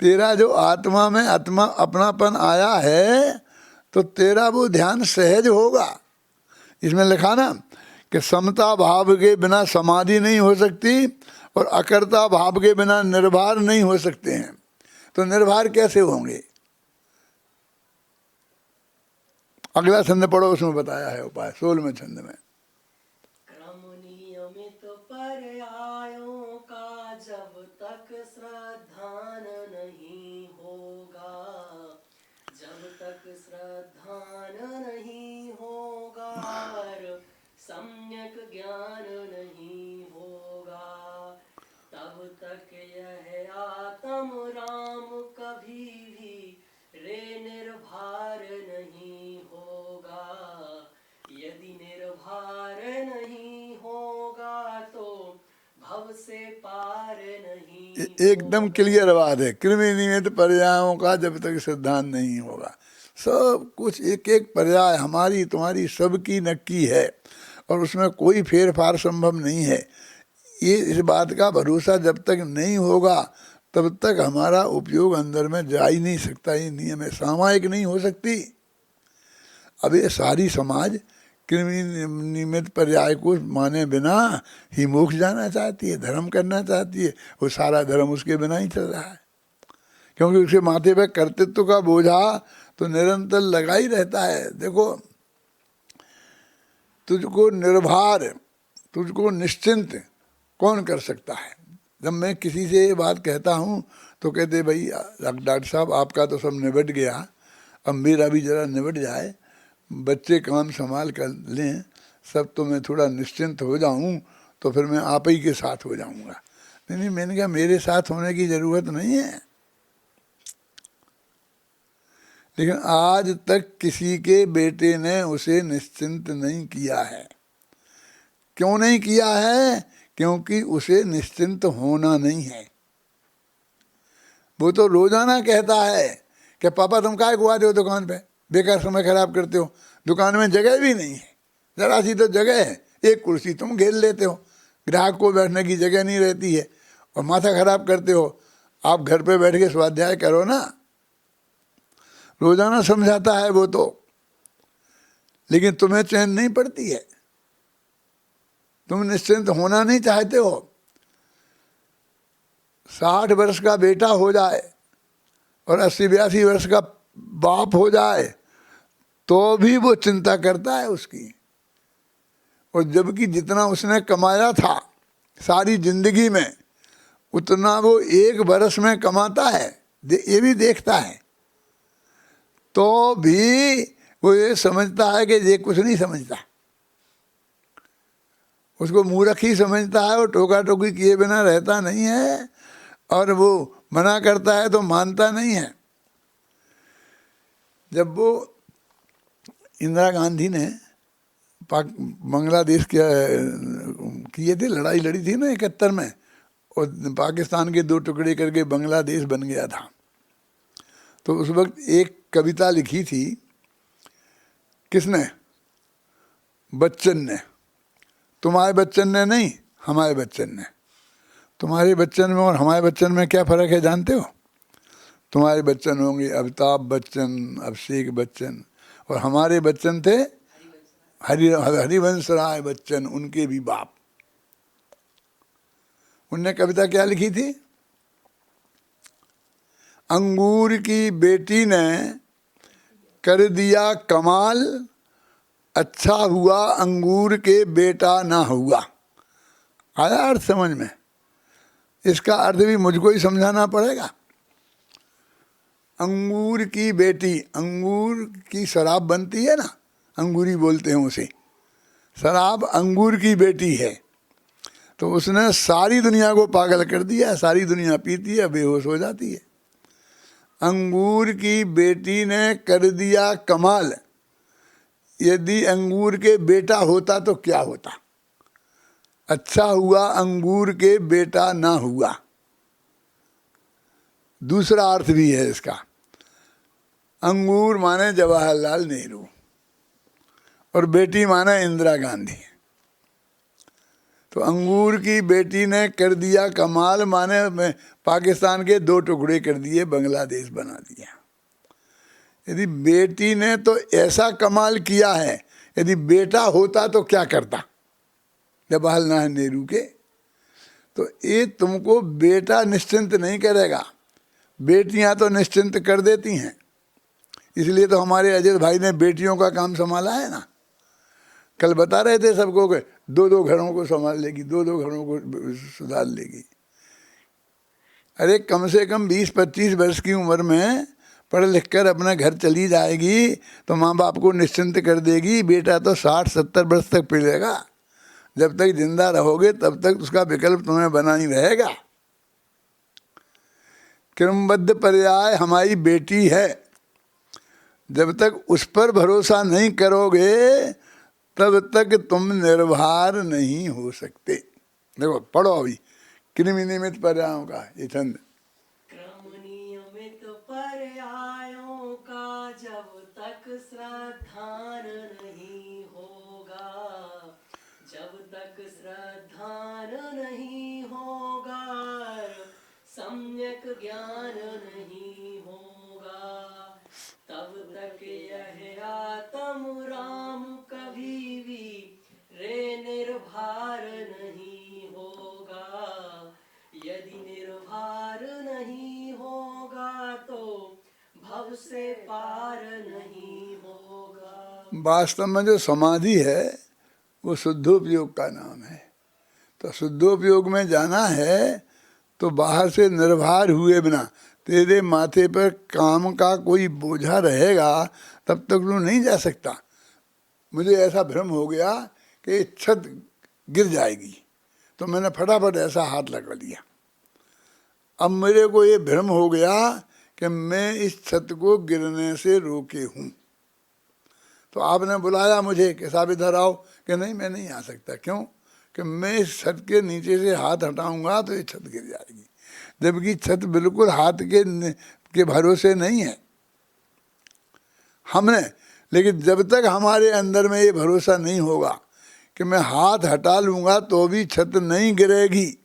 S1: तेरा जो आत्मा में आत्मा अपनापन आया है तो तेरा वो ध्यान सहज होगा। इसमें लिखा ना कि समता भाव के बिना समाधि नहीं हो सकती और अकर्ता भाव के बिना निर्भर नहीं हो सकते हैं। तो निर्भर कैसे होंगे? अगला छंद पढ़ो, उसमें बताया है उपाय 16वें छंद में।
S2: क्रम नियमित पर्यायों का जब तक श्रद्धान नहीं होगा, जब तक श्रद्धान नहीं होगा और सम्यक ज्ञान नहीं होगा, तब तक यह आत्म राम कभी भी रे निर्भर नहीं होगा। यदि से पार नहीं
S1: एकदम क्लियर बात है। कृमि निमित्त पर्यायों का जब तक सिद्धांत नहीं होगा, सब कुछ एक एक पर्याय हमारी तुम्हारी सबकी नक्की है और उसमें कोई फेर फार संभव नहीं है। ये इस बात का भरोसा जब तक नहीं होगा तब तक हमारा उपयोग अंदर में जा ही नहीं सकता। ये नियम है, सामायिक नहीं हो सकती। अब ये सारी समाज कृमि निमित्त पर्याय को माने बिना ही मोक्ष जाना चाहती है, धर्म करना चाहती है। वो सारा धर्म उसके बिना ही चल रहा है, क्योंकि उसके माथे पे कर्तृत्व का बोझा तो निरंतर लगा ही रहता है। देखो, तुझको निर्भर, तुझको निश्चिंत कौन कर सकता है? जब मैं किसी से ये बात कहता हूँ तो कहते भाई डॉक्टर साहब आपका तो सब निबट गया, अब मेरा भी जरा निबट जाए, बच्चे काम संभाल कर लें सब, तो मैं थोड़ा निश्चिंत हो जाऊँ तो फिर मैं आप ही के साथ हो जाऊँगा। नहीं, मैंने कहा मेरे साथ होने की ज़रूरत नहीं है। लेकिन आज तक किसी के बेटे ने उसे निश्चिंत नहीं किया है। क्यों नहीं किया है? क्योंकि उसे निश्चिंत होना नहीं है। वो तो रोजाना कहता है कि पापा तुम काहे को आते हो दुकान पे, बेकार समय खराब करते हो, दुकान में जगह भी नहीं है, जरा सी तो जगह है, एक कुर्सी तुम घेर लेते हो, ग्राहक को बैठने की जगह नहीं रहती है और माथा खराब करते हो। आप घर पे बैठ के स्वाध्याय करो ना। रोजाना समझाता है वो तो, लेकिन तुम्हें चैन नहीं पड़ती है, तुम निश्चिंत होना नहीं चाहते हो। 60 वर्ष का बेटा हो जाए और 80-82 वर्ष का बाप हो जाए तो भी वो चिंता करता है उसकी, और जबकि जितना उसने कमाया था सारी जिंदगी में उतना वो 1 वर्ष में कमाता है, ये भी देखता है, तो भी वो ये समझता है कि ये कुछ नहीं समझता, उसको मूर्ख ही समझता है, वो टोका टोकी किए बिना रहता नहीं है और वो मना करता है तो मानता नहीं है। जब वो इंदिरा गांधी ने बांग्लादेश के किए थे, लड़ाई लड़ी थी ना 71 में, और पाकिस्तान के 2 टुकड़े करके बांग्लादेश बन गया था, तो उस वक्त एक कविता लिखी थी। किसने? बच्चन ने। तुम्हारे बच्चन ने नहीं, हमारे बच्चन ने। तुम्हारे बच्चन में और हमारे बच्चन में क्या फ़र्क है जानते हो? तुम्हारे बच्चन होंगे अमिताभ बच्चन, अभिषेक बच्चन, और हमारे बच्चन थे हरिवंश राय बच्चन, उनके भी बाप। उनने कविता क्या लिखी थी? अंगूर की बेटी ने कर दिया कमाल, अच्छा हुआ अंगूर के बेटा ना हुआ। आया अर्थ समझ में? इसका अर्थ भी मुझको ही समझाना पड़ेगा। अंगूर की बेटी, अंगूर की शराब बनती है ना, अंगूरी बोलते हैं उसे, शराब अंगूर की बेटी है, तो उसने सारी दुनिया को पागल कर दिया, सारी दुनिया पीती है, बेहोश हो जाती है। अंगूर की बेटी ने कर दिया कमाल, यदि अंगूर के बेटा होता तो क्या होता? अच्छा हुआ अंगूर के बेटा ना हुआ। दूसरा अर्थ भी है इसका। अंगूर माने जवाहरलाल नेहरू और बेटी माने इंदिरा गांधी। तो अंगूर की बेटी ने कर दिया कमाल माने पाकिस्तान के 2 टुकड़े कर दिए, बांग्लादेश बना दिया। यदि बेटी ने तो ऐसा कमाल किया है, यदि बेटा होता तो क्या करता जवाहरलाल नेहरू के? तो ये तुमको बेटा निश्चिंत नहीं करेगा, बेटियां तो निश्चिंत कर देती हैं। इसलिए तो हमारे अजय भाई ने बेटियों का काम संभाला है ना। कल बता रहे थे सबको कि 2-2 घरों को संभाल लेगी, 2-2 घरों को सुधार लेगी। अरे कम से कम 20-25 वर्ष की उम्र में पढ़ लिख कर अपना घर चली जाएगी तो माँ बाप को निश्चिंत कर देगी। बेटा तो 60-70 वर्ष तक पीलेगा, जब तक जिंदा रहोगे तब तक उसका विकल्प तुम्हें बना ही रहेगा। क्रमबद्ध पर्याय हमारी बेटी है, जब तक उस पर भरोसा नहीं करोगे तब तक तुम निर्भर नहीं हो सकते। देखो पढ़ो अभी, कृमि निमित्त पर्यायों का ये छंद।
S2: क्रम नियमित पर्यायों का जब तक श्रद्धान नहीं होगा, जब तक श्रद्धान नहीं होगा, सम्यक ज्ञान नहीं होगा, तब तक यह आत्म राम कभी भी रे निर्भर नहीं होगा। यदि निर्भर नहीं होगा तो भव से पार नहीं होगा।
S1: वास्तव में जो समाधि है वो शुद्धोपयोग का नाम है। तो शुद्धोपयोग में जाना है तो बाहर से निर्भर हुए बिना, तेरे माथे पर काम का कोई बोझा रहेगा तब तक तू नहीं जा सकता। मुझे ऐसा भ्रम हो गया कि छत गिर जाएगी, तो मैंने फटाफट ऐसा हाथ लगा लिया। अब मेरे को ये भ्रम हो गया कि मैं इस छत को गिरने से रोके हूँ। तो आपने बुलाया मुझे कि साहब इधर आओ, कि नहीं मैं नहीं आ सकता। क्यों? कि मैं इस छत के नीचे से हाथ हटाऊंगा तो ये छत गिर जाएगी, जबकि छत बिल्कुल हाथ के भरोसे नहीं है हमने। लेकिन जब तक हमारे अंदर में ये भरोसा नहीं होगा कि मैं हाथ हटा लूँगा तो भी छत नहीं गिरेगी,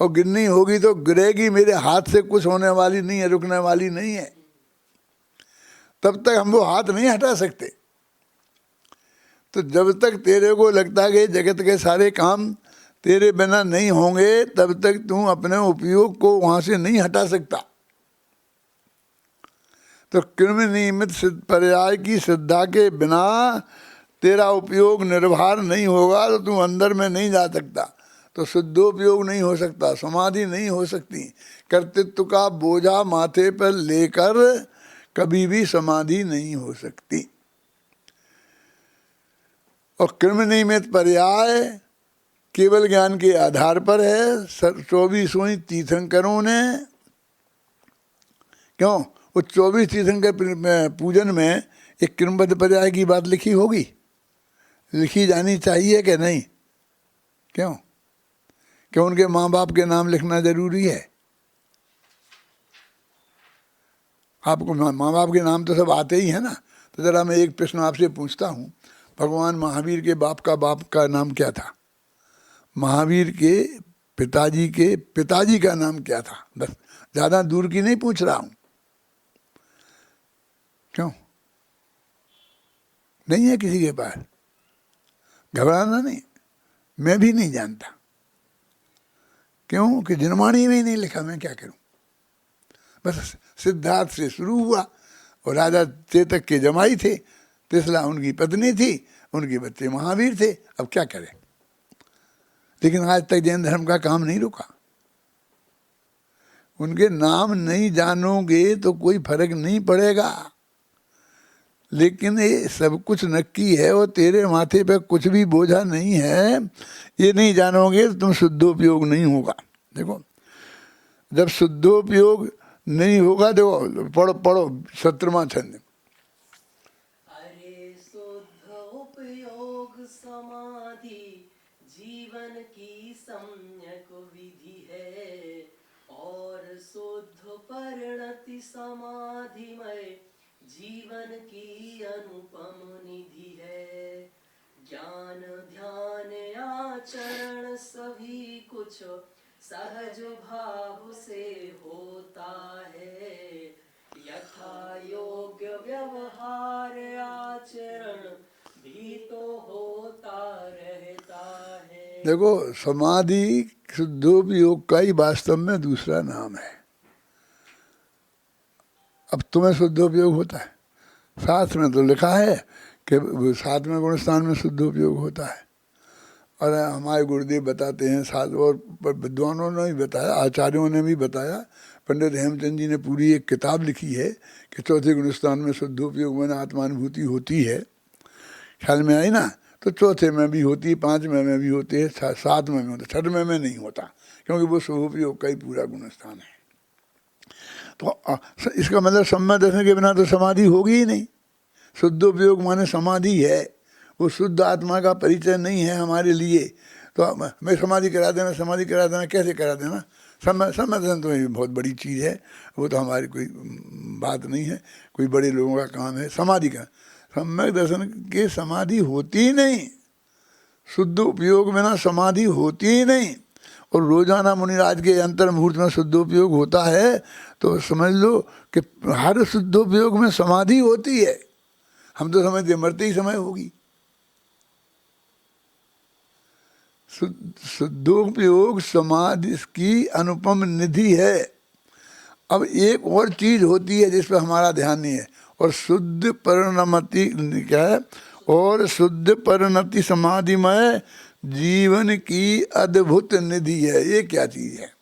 S1: और गिरनी होगी तो गिरेगी, मेरे हाथ से कुछ होने वाली नहीं है, रुकने वाली नहीं है, तब तक हम वो हाथ नहीं हटा सकते। तो जब तक तेरे को लगता है कि जगत के सारे काम तेरे बिना नहीं होंगे, तब तक तू अपने उपयोग को वहाँ से नहीं हटा सकता। तो कृमि नियमित पर्याय की श्रद्धा के बिना तेरा उपयोग निर्भर नहीं होगा, तो तू अंदर में नहीं जा सकता, तो शुद्धोपयोग नहीं हो सकता, समाधि नहीं हो सकती। कर्तृत्व का बोझा माथे पर लेकर कभी भी समाधि नहीं हो सकती। और कृमि नियमित पर्याय केवल ज्ञान के आधार पर है। 24वें तीर्थंकरों ने, क्यों वो 24 तीर्थंकर पूजन में एक क्रमबद्ध पर्याय की बात लिखी होगी, लिखी जानी चाहिए कि नहीं? क्यों? क्यों उनके माँ बाप के नाम लिखना जरूरी है? आपको माँ बाप के नाम तो सब आते ही है ना। तो जरा मैं एक प्रश्न आपसे पूछता हूँ, भगवान महावीर के बाप का नाम क्या था? महावीर के पिताजी का नाम क्या था? बस, ज़्यादा दूर की नहीं पूछ रहा हूँ। क्यों? नहीं है किसी के पास? घबराना नहीं, मैं भी नहीं जानता। क्यों? कि जनमाणी में ही नहीं लिखा, मैं क्या करूं। बस सिद्धार्थ से शुरू हुआ, और राजा चेतक के जमाई थे, तिसला उनकी पत्नी थी, उनके बच्चे महावीर थे। अब क्या करें? लेकिन आज तक जैन धर्म का काम नहीं रुका। उनके नाम नहीं जानोगे तो कोई फर्क नहीं पड़ेगा, लेकिन ये सब कुछ नक्की है और तेरे माथे पे कुछ भी बोझा नहीं है, ये नहीं जानोगे तो तुम शुद्धोपयोग नहीं होगा। देखो, जब शुद्धोपयोग नहीं होगा, देखो पढ़ो 17वां छंद।
S2: अरे शुद्ध उपयोग समाधि जीवन की सम्यक विधि है, और शुद्ध परिणति समाधिमय जीवन की अनुपम निधि है। ज्ञान ध्यान आचरण सभी कुछ सहज भाव से होता है, यथा योग्य व्यवहार आचरण भी तो होता रहता है।
S1: देखो, समाधि शुद्धोपयोग का ही वास्तव में दूसरा नाम है। अब तुम्हें शुद्धोपयोग होता है, शास्त्र में तो लिखा है कि 7वें गुणस्थान में शुद्धोपयोग होता है। और हमारे गुरुदेव बताते हैं, साल और विद्वानों ने भी बताया, आचार्यों ने भी बताया। पंडित हेमचंद जी ने पूरी एक किताब लिखी है कि 4थे गुणस्थान में शुद्धोपयोग में आत्मानुभूति होती है। ख्याल में आई ना? तो 4थे में भी होती है, 5वें में भी होती है, 7वें में होता है, 6वें में नहीं होता, क्योंकि वो शुभोपयोग का ही पूरा गुणस्थान है। तो इसका मतलब सम्यक दर्शन के बिना तो समाधि होगी ही नहीं। शुद्धोपयोग माने समाधि है, वो शुद्ध आत्मा का परिचय नहीं है हमारे लिए। तो मैं समाधि करा देना, समाधि करा देना, कैसे करा देना? समय दर्शन तो बहुत बड़ी चीज़ है, वो तो हमारी कोई बात नहीं है, कोई बड़े लोगों का काम है। समाधि का, सम्यक दर्शन के समाधि होती ही नहीं, शुद्ध उपयोग में ना समाधि होती ही नहीं। और रोजाना मुनिराज के अंतर मुहूर्त में शुद्ध उपयोग होता है, तो समझ लो कि हर शुद्ध उपयोग में समाधि होती है। हम तो समझते मरते ही समय होगी। शुद्धोपयोग समाधि की अनुपम निधि है। अब एक और चीज होती है जिस पर हमारा ध्यान नहीं है, और शुद्ध परिणमति क्या है? और शुद्ध परिणति समाधिमय जीवन की अद्भुत निधि है। ये क्या चीज है?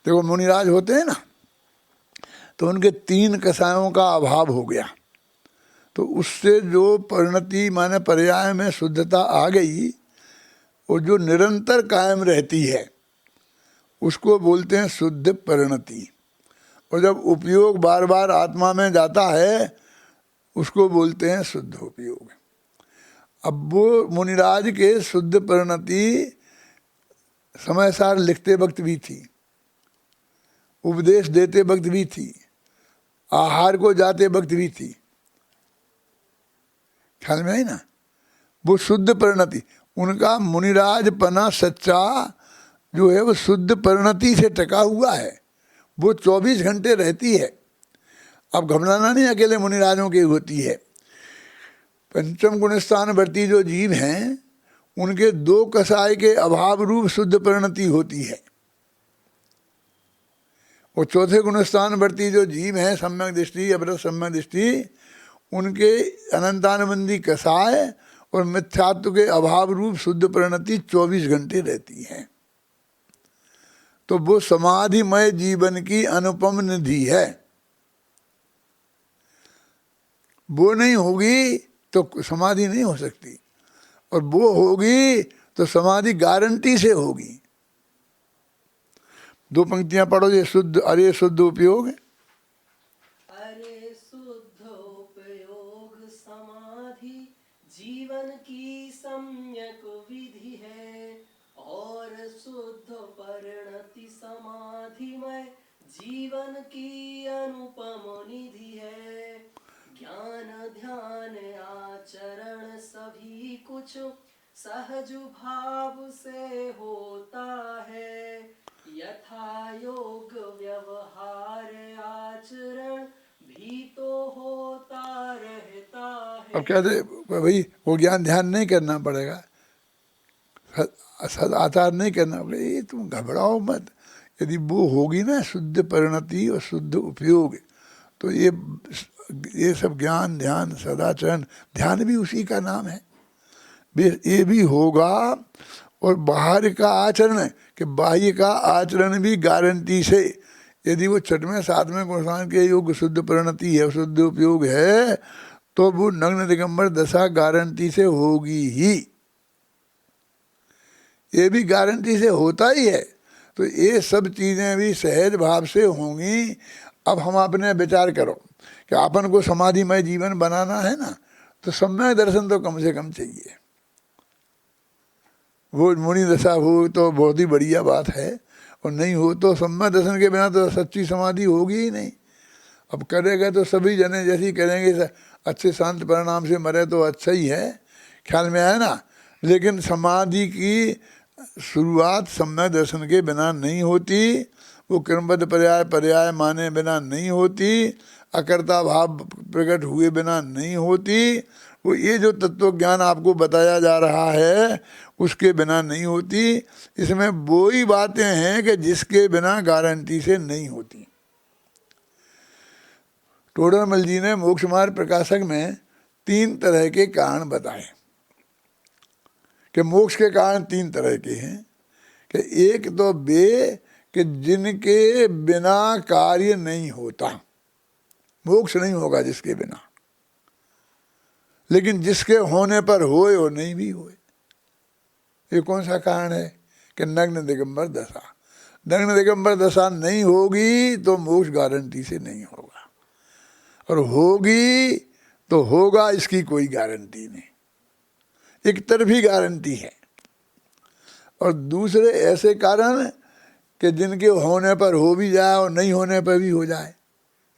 S1: देखो मुनिराज होते हैं ना, तो उनके 3 कषायों का अभाव हो गया, तो उससे जो परिणति माने पर्याय में शुद्धता आ गई, और जो निरंतर कायम रहती है उसको बोलते हैं शुद्ध परिणति। और जब उपयोग बार बार आत्मा में जाता है उसको बोलते हैं शुद्ध उपयोग। अब वो मुनिराज के शुद्ध परिणति समय सार लिखते वक्त भी थी, उपदेश देते वक्त भी थी, आहार को जाते वक्त भी थी। ख्याल में आई ना? वो शुद्ध परिणति, उनका मुनिराजपना सच्चा जो है वो शुद्ध परिणति से टका हुआ है, वो 24 घंटे रहती है। अब घबराना नहीं, अकेले मुनिराजों की होती है। पंचम गुण स्थान वर्ती जो जीव हैं उनके 2 कषाय के अभाव रूप शुद्ध परिणति होती है। और चौथे गुण स्थान वर्ती जो जीव हैं सम्यक दृष्टि, अवरत सम्यक दृष्टि, उनके अनंतानुबंधी कषाय और मिथ्यात्व के अभाव रूप शुद्ध परिणति 24 घंटे रहती है। तो वो समाधिमय जीवन की अनुपम निधि है। वो नहीं होगी तो समाधि नहीं हो सकती, और वो होगी तो समाधि गारंटी से होगी। 2 पंक्तियां पढ़ो ये शुद्ध, अरे शुद्ध उपयोग।
S2: अरे शुद्ध उपयोग समाधि जीवन की सम्यक विधि है, और शुद्ध परिणति समाधिमय जीवन की अनुपम निधि है। ज्ञान ध्यान आचरण सभी कुछ सहज भाव से होता है, यथा योग व्यवहार आचरण भी तो होता रहता है।
S1: अब कहते भाई वो ज्ञान ध्यान नहीं करना पड़ेगा, सदाचार नहीं करना पड़ेगा, ये तुम घबराओ मत। यदि वो होगी ना शुद्ध परिणति और शुद्ध उपयोग, तो ये सब ज्ञान ध्यान सदाचरण, ध्यान भी उसी का नाम है, ये भी होगा। और बाहर का आचरण, कि बाह्य का आचरण भी गारंटी से, यदि वो 6वें 7वें गुणस्थान के योग शुद्ध परिणति है, शुद्ध उपयोग है, तो वो नग्न दिगंबर दशा गारंटी से होगी ही। ये भी गारंटी से होता ही है। तो ये सब चीज़ें भी सहज भाव से होंगी। अब हम अपने विचार करो कि अपन को समाधिमय जीवन बनाना है ना, तो सम्यक दर्शन तो कम से कम चाहिए। वो मुनि दशा हो तो बहुत ही बढ़िया बात है, और नहीं हो तो सम्यक दर्शन के बिना तो सच्ची समाधि होगी ही नहीं। अब करेगा तो सभी जने जैसी करेंगे, अच्छे शांत परिणाम से मरे तो अच्छा ही है, ख्याल में आया ना। लेकिन समाधि की शुरुआत सम्यक दर्शन के बिना नहीं होती, वो क्रमबद्ध पर्याय माने बिना नहीं होती, अकर्ता भाव प्रकट हुए बिना नहीं होती, वो ये जो तत्व ज्ञान आपको बताया जा रहा है उसके बिना नहीं होती। इसमें वो ही बातें हैं कि जिसके बिना गारंटी से नहीं होती। टोडरमल जी ने मोक्ष मार्ग प्रकाशक में 3 तरह के कारण बताए कि मोक्ष के कारण 3 तरह के हैं। कि एक तो वे कि जिनके बिना कार्य नहीं होता, मोक्ष नहीं होगा जिसके बिना, लेकिन जिसके होने पर होए और नहीं भी होए। ये कौन सा कारण है? कि नग्न दिगंबर दशा। नग्न दिगंबर दशा नहीं होगी तो मोक्ष गारंटी से नहीं होगा, और होगी तो होगा इसकी कोई गारंटी नहीं, एक तरफी गारंटी है। और दूसरे ऐसे कारण कि जिनके होने पर हो भी जाए और नहीं होने पर भी हो जाए,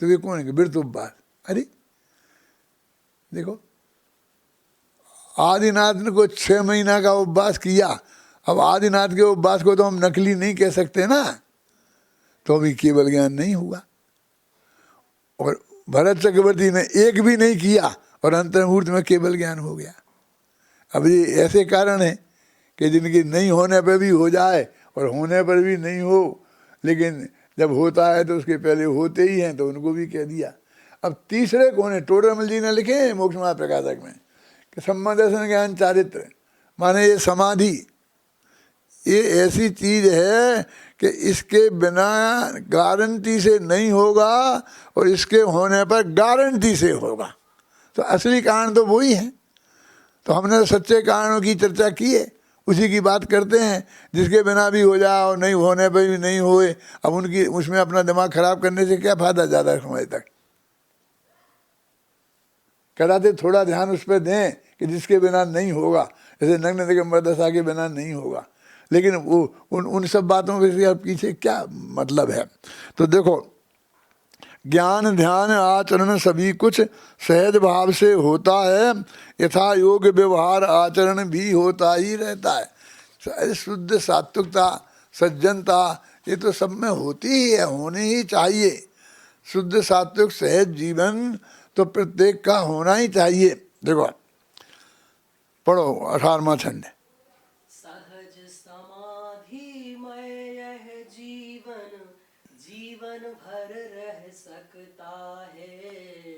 S1: तो वे कौन है? व्रत उपवास। अरे देखो, आदिनाथ ने को 6 महीना का उपवास किया। अब आदिनाथ के उपवास को तो हम नकली नहीं कह सकते ना, तो भी केवल ज्ञान नहीं हुआ। और भरत चक्रवर्ती ने एक भी नहीं किया और अंतर्मुहूर्त में केवल ज्ञान हो गया। अब ये ऐसे कारण है कि जिनकी नहीं होने पर भी हो जाए और होने पर भी नहीं हो, लेकिन जब होता है तो उसके पहले होते ही हैं, तो उनको भी कह दिया। अब तीसरे कौन है? टोडरमल जी ने लिखे हैं मोक्ष मार्ग प्रकाशक में कि सम्मा दर्शन ज्ञान चारित्र, माने ये समाधि, ये ऐसी चीज है कि इसके बिना गारंटी से नहीं होगा और इसके होने पर गारंटी से होगा। तो असली कारण तो वही है। तो हमने सच्चे कारणों की चर्चा की है, उसी की बात करते हैं, जिसके बिना भी हो जाए और नहीं होने पर भी नहीं होए। अब उनकी उसमें अपना दिमाग खराब करने से क्या फायदा ज़्यादा समय तक। कराते थोड़ा ध्यान उस पर दें कि जिसके बिना नहीं होगा, जैसे नग्न दिगंबर दशा के बिना नहीं होगा। लेकिन वो उन सब बातों के अब पीछे क्या मतलब है? तो देखो, ज्ञान ध्यान आचरण सभी कुछ सहज भाव से होता है, यथा योग व्यवहार आचरण भी होता ही रहता है। शुद्ध सात्विकता सज्जनता ये तो सब में होती ही है, होनी ही चाहिए। शुद्ध सात्विक सहज जीवन तो प्रत्येक का होना ही चाहिए। देखो पढ़ो 18वां छंद।
S2: सहज समाधिमय यह जीवन जीवन भर रह सकता है,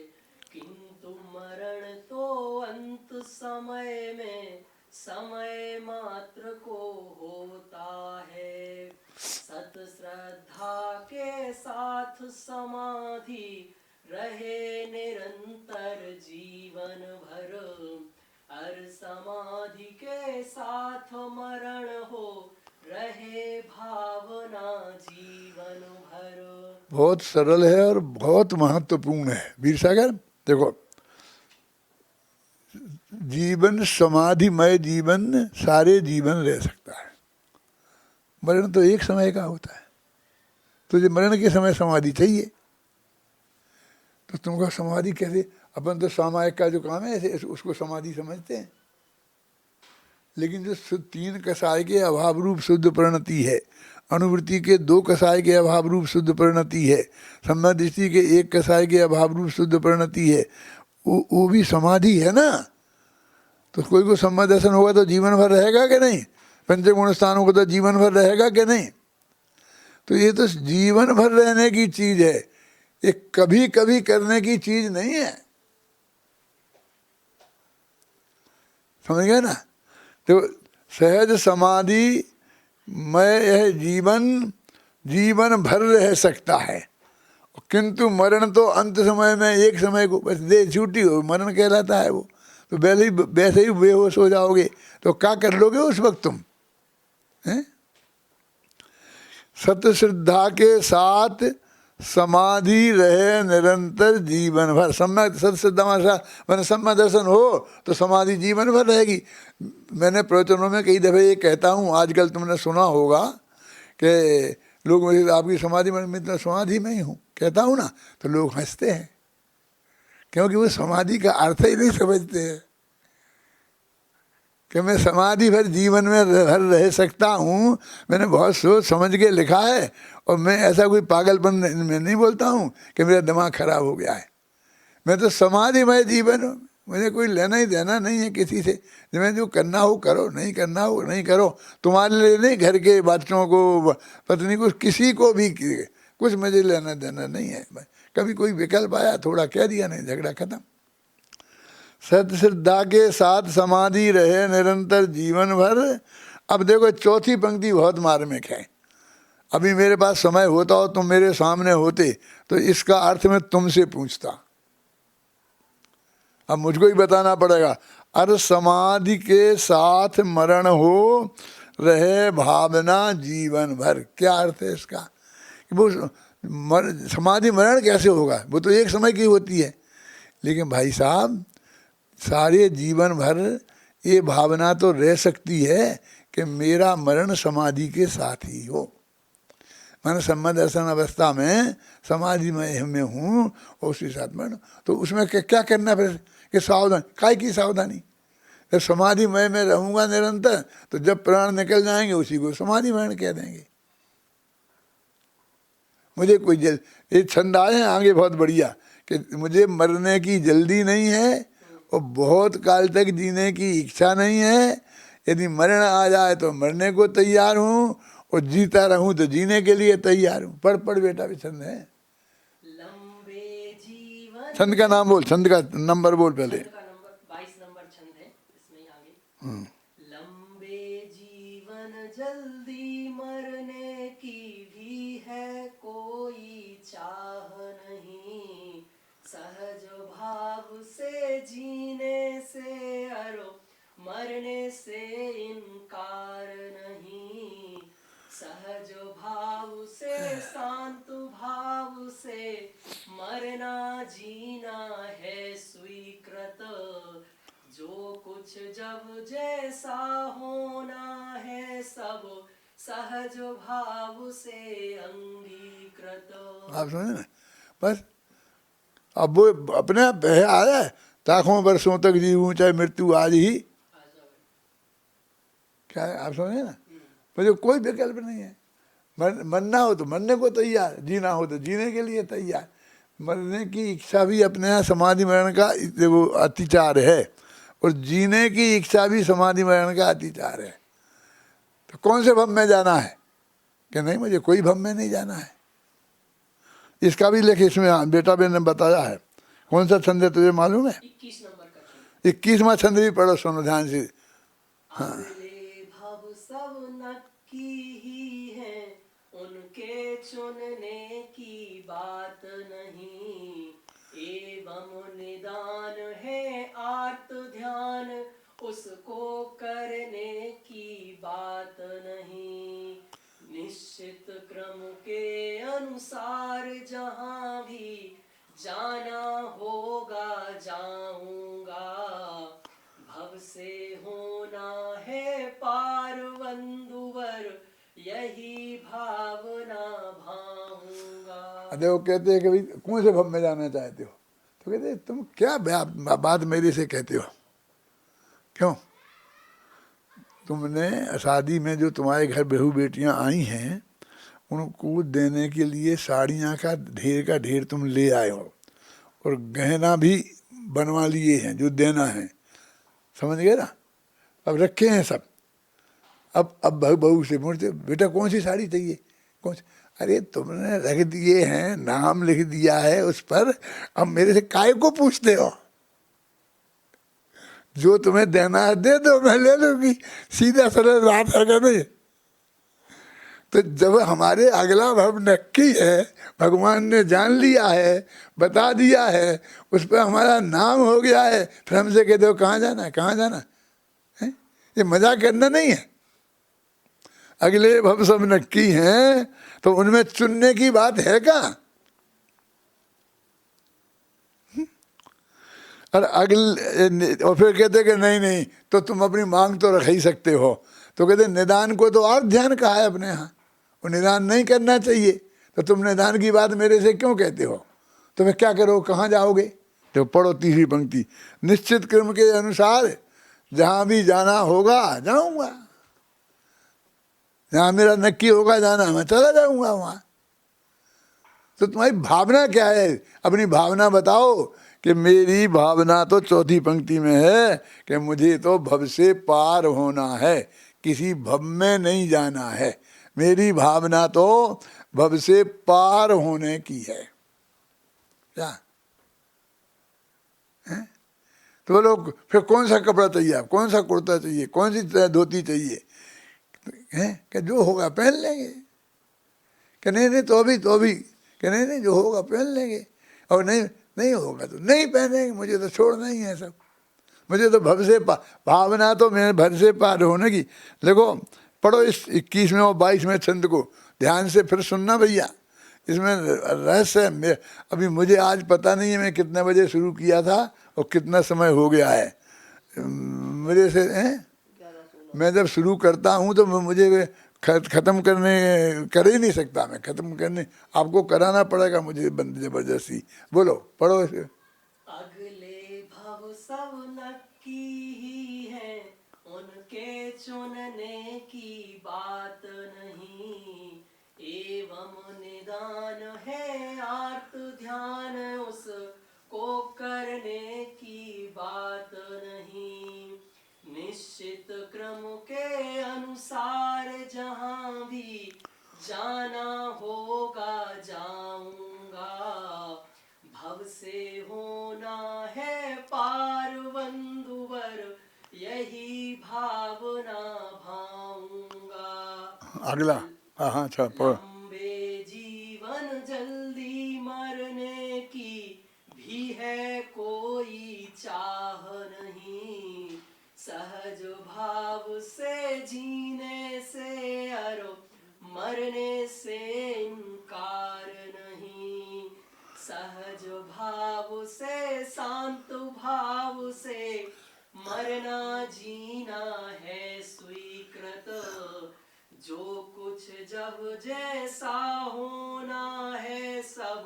S2: किंतु मरण तो अंत समय में समय मात्र को होता है। सत श्रद्धा के साथ समाधि रहे निरंतर जीवन भर, हर समाधि के साथ मरण हो रहे भावना जीवन भर।
S1: बहुत सरल है और बहुत महत्वपूर्ण है वीर सागर। देखो, जीवन समाधिमय जीवन सारे जीवन रह सकता है, मरण तो एक समय का होता है। तुझे मरण के समय समाधि चाहिए, तो तुमको समाधि कैसे? अपन तो सामायिक का जो काम है ऐसे उसको समाधि समझते हैं, लेकिन जो 3 कसाय के अभाव रूप शुद्ध परिणति है, अनुवृत्ति के 2 कसाय के अभाव रूप शुद्ध परिणति है, सम्यक दृष्टि के 1 कसाय के अभाव रूप शुद्ध परिणति है, वो भी समाधि है ना। तो कोई को सम्यक दर्शन होगा तो जीवन भर रहेगा कि नहीं? पंचगुण स्थानों को तो जीवन भर रहेगा कि नहीं? तो ये तो जीवन भर रहने की चीज है, ये कभी कभी करने की चीज नहीं है। समझ गए ना? तो सहज समाधि में यह जीवन जीवन भर रह सकता है, किंतु मरण तो अंत समय में एक समय को बस दे छूटी हो मरण कहलाता है। वो तो वैसे ही बेहोश हो जाओगे, तो क्या कर लोगे उस वक्त तुम? हैं? सत्य श्रद्धा के साथ समाधि रहे निरंतर जीवन भर। सम्यक सत्श्रद्धा मैंने सम्यक दर्शन हो तो समाधि जीवन भर रहेगी। मैंने प्रवचनों में कई दफ़े ये कहता हूँ, आजकल तुमने सुना होगा कि लोग मुझे आपकी समाधि में तो समाधि में ही हूँ कहता हूँ ना, तो लोग हंसते हैं, क्योंकि वो समाधि का अर्थ ही नहीं समझते हैं कि मैं समाधि भर जीवन में भर रह सकता हूँ। मैंने बहुत सोच समझ के लिखा है, और मैं ऐसा कोई पागलपन में नहीं बोलता हूँ कि मेरा दिमाग खराब हो गया है। मैं तो समाधिमय जीवन हूँ, मुझे कोई लेना ही देना नहीं है किसी से। मैं जो करना हो करो, नहीं करना हो नहीं करो। तुम्हारे लिए नहीं, घर के बच्चों को, पत्नी को, किसी को भी कुछ मुझे लेना देना नहीं है। कभी कोई विकल्प आया थोड़ा कह दिया, नहीं झगड़ा खत्म। सत्य श्रद्धा के साथ समाधि रहे निरंतर जीवन भर। अब देखो चौथी पंक्ति बहुत मार्मिक है। अभी मेरे पास समय होता हो, तुम मेरे सामने होते, तो इसका अर्थ मैं तुमसे पूछता। अब मुझको ही बताना पड़ेगा। अरे समाधि के साथ मरण हो रहे भावना जीवन भर, क्या अर्थ है इसका? वो समाधि मरण कैसे होगा? वो तो एक समय की होती है, लेकिन भाई साहब सारे जीवन भर ये भावना तो रह सकती है कि मेरा मरण समाधि के साथ ही हो। मैंने सम्मत दर्शन अवस्था में समाधि में हूँ और उसके साथ मरण। तो उसमें क्या करना फिर कि सावधान, काय की सावधानी? जब समाधि में रहूँगा निरंतर तो जब प्राण निकल जाएंगे उसी को समाधि मरण कह देंगे। मुझे कोई ये छंद आए हैं आगे बहुत बढ़िया कि मुझे मरने की जल्दी नहीं है और बहुत काल तक जीने की इच्छा नहीं है। यदि मरण आ जाए तो मरने को तैयार हूँ और जीता रहूं तो जीने के लिए तैयार हूँ। पढ़ बेटा भी छंद है।
S2: लंबे जीवन,
S1: छंद का नाम बोल, छंद का नंबर बोल पहले।
S2: छंद का नंबर 22 नंबर छंद है इसमें ही आगे। लंबे जीवन जल्दी मरने की भी है कोई चाह नहीं, सहज भाव से जीने से अरो मरने से इनकार नहीं, सहज भाव से शांत भाव से मरना जीना है स्वीकृत, जो कुछ जब जैसा होना है सब सहज भाव से अंगीकृत।
S1: आप समझे ना? बस अब वो अपने आप बह आया है, लाखों वर्षों तक जीवूं चाहे मृत्यु आज ही। क्या है आप समझे ना? मुझे कोई विकल्प नहीं है। मरना हो तो मरने को तैयार, जीना हो तो जीने के लिए तैयार। मरने की इच्छा भी अपने यहाँ समाधि मरण का वो अतिचार है और जीने की इच्छा भी समाधि मरण का अतिचार है। तो कौन से भव में जाना है? कि नहीं मुझे कोई भव में नहीं जाना है। इसका भी लेख इसमें बेटा बेन ने बताया है। कौन सा छंद है तुझे मालूम है?
S2: 21 नंबर का छंद।
S1: 21वां छंद भी पढ़ो, सुनो ध्यान से। हाँ,
S2: अगले भव सब नक्की ही है, उनके चुनने की बात नहीं, एवं निदान है आर्त ध्यान, उसको करने की बात नहीं, निश्चित क्रम के अनुसार जहाँ भी जाना होगा जाऊंगा, भव से होना है पार वंदुवर, यही भावना भाऊंगा।
S1: देखो कहते हैं कि भाई कौन से भव में जाना चाहते हो? तो कहते हैं तुम क्या बात मेरे से कहते हो? क्यों? तुमने शादी में जो तुम्हारे घर बहू बेटियां आई हैं उनको देने के लिए साड़ियाँ का ढेर तुम ले आए हो और गहना भी बनवा लिए हैं जो देना है। समझ गए ना? अब रखे हैं सब। अब बहू से पूछते बेटा कौन सी साड़ी चाहिए, कौन सी? अरे तुमने रख दिए हैं, नाम लिख दिया है उस पर, अब मेरे से काय को पूछते हो? जो तुम्हें देना है दे दो, मैं ले लूंगी। सीधा सरल बात है क्या नहीं? तो जब हमारे अगला भव नक्की है, भगवान ने जान लिया है, बता दिया है, उस पर हमारा नाम हो गया है, फिर हमसे कहते हो कहाँ जाना है, कहाँ जाना है? ये मजाक करना नहीं है। अगले भव सब नक्की हैं तो उनमें चुनने की बात है क्या? और फिर कहते कि नहीं तो तुम अपनी मांग तो रख ही सकते हो। तो कहते निदान को तो और ध्यान कहा है अपने यहाँ, वो निदान नहीं करना चाहिए। तो तुम निदान की बात मेरे से क्यों कहते हो? तुम्हें क्या करो, कहाँ जाओगे? तो पढ़ो तीसरी पंक्ति, निश्चित क्रम के अनुसार जहाँ भी जाना होगा जाऊंगा, जहाँ मेरा नक्की होगा जाना मैं चला जाऊंगा वहाँ। तो तुम्हारी भावना क्या है? अपनी भावना बताओ कि मेरी भावना तो चौथी पंक्ति में है कि मुझे तो भव से पार होना है, किसी भव में नहीं जाना है। मेरी भावना तो भव से पार होने की है। क्या है? तो लोग फिर कौन सा कपड़ा चाहिए, कौन सा कुर्ता चाहिए, कौन सी धोती चाहिए? है कि जो होगा पहन लेंगे। कि नहीं तो भी कि नहीं जो होगा पहन लेंगे, और नहीं होगा तो नहीं पहनेंगे। मुझे तो छोड़ना ही है सब। मुझे तो भव से भावना तो मेरे भव से पार होने की। देखो पढ़ो इस 21वें और 22वें छंद को ध्यान से, फिर सुनना भैया। इसमें रहस्य है। अभी मुझे आज पता नहीं है मैं कितने बजे शुरू किया था और कितना समय हो गया है। मेरे से मैं जब शुरू करता हूँ तो मुझे खत्म कर ही नहीं सकता, मैं खत्म करने आपको कराना पड़ेगा मुझे जबरदस्ती। बोलो, पढ़ो इसे।
S2: अगले भव सब नक्की ही है, उनके चुनने की बात नहीं। एवं निदान है आर्त ध्यान, उस को करने की बात नहीं। निश्चित क्रम के अनुसार जहाँ भी जाना होगा जाऊंगा। भव से होना है पार बंधुवर, यही भावना भाऊंगा।
S1: अगला, हाँ अच्छा पढ़ो।
S2: लंबे जीवन जल्दी मरने की भी है कोई चाह नहीं। सहज भाव से जीने से अरो मरने से इनकार नहीं। सहज भाव से शांत भाव से मरना जीना है स्वीकृत। जो कुछ जब जैसा होना है सब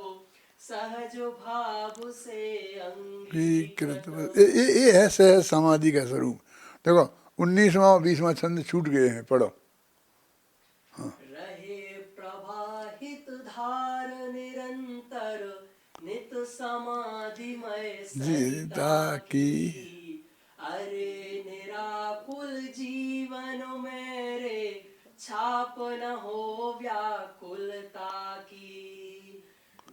S2: सहज भाव से
S1: कृत
S2: अंगीकृत।
S1: ये है सहज समाधि का स्वरूप। देखो 19वां और 20वां छंद छूट गए हैं, पढ़ो।
S2: रहे प्रवाहित धार निरंतर, नित समाधिमय सरिता
S1: जीता की
S2: की। अरे निराकुल जीवन मेरे, छाप न हो व्याकुलता की।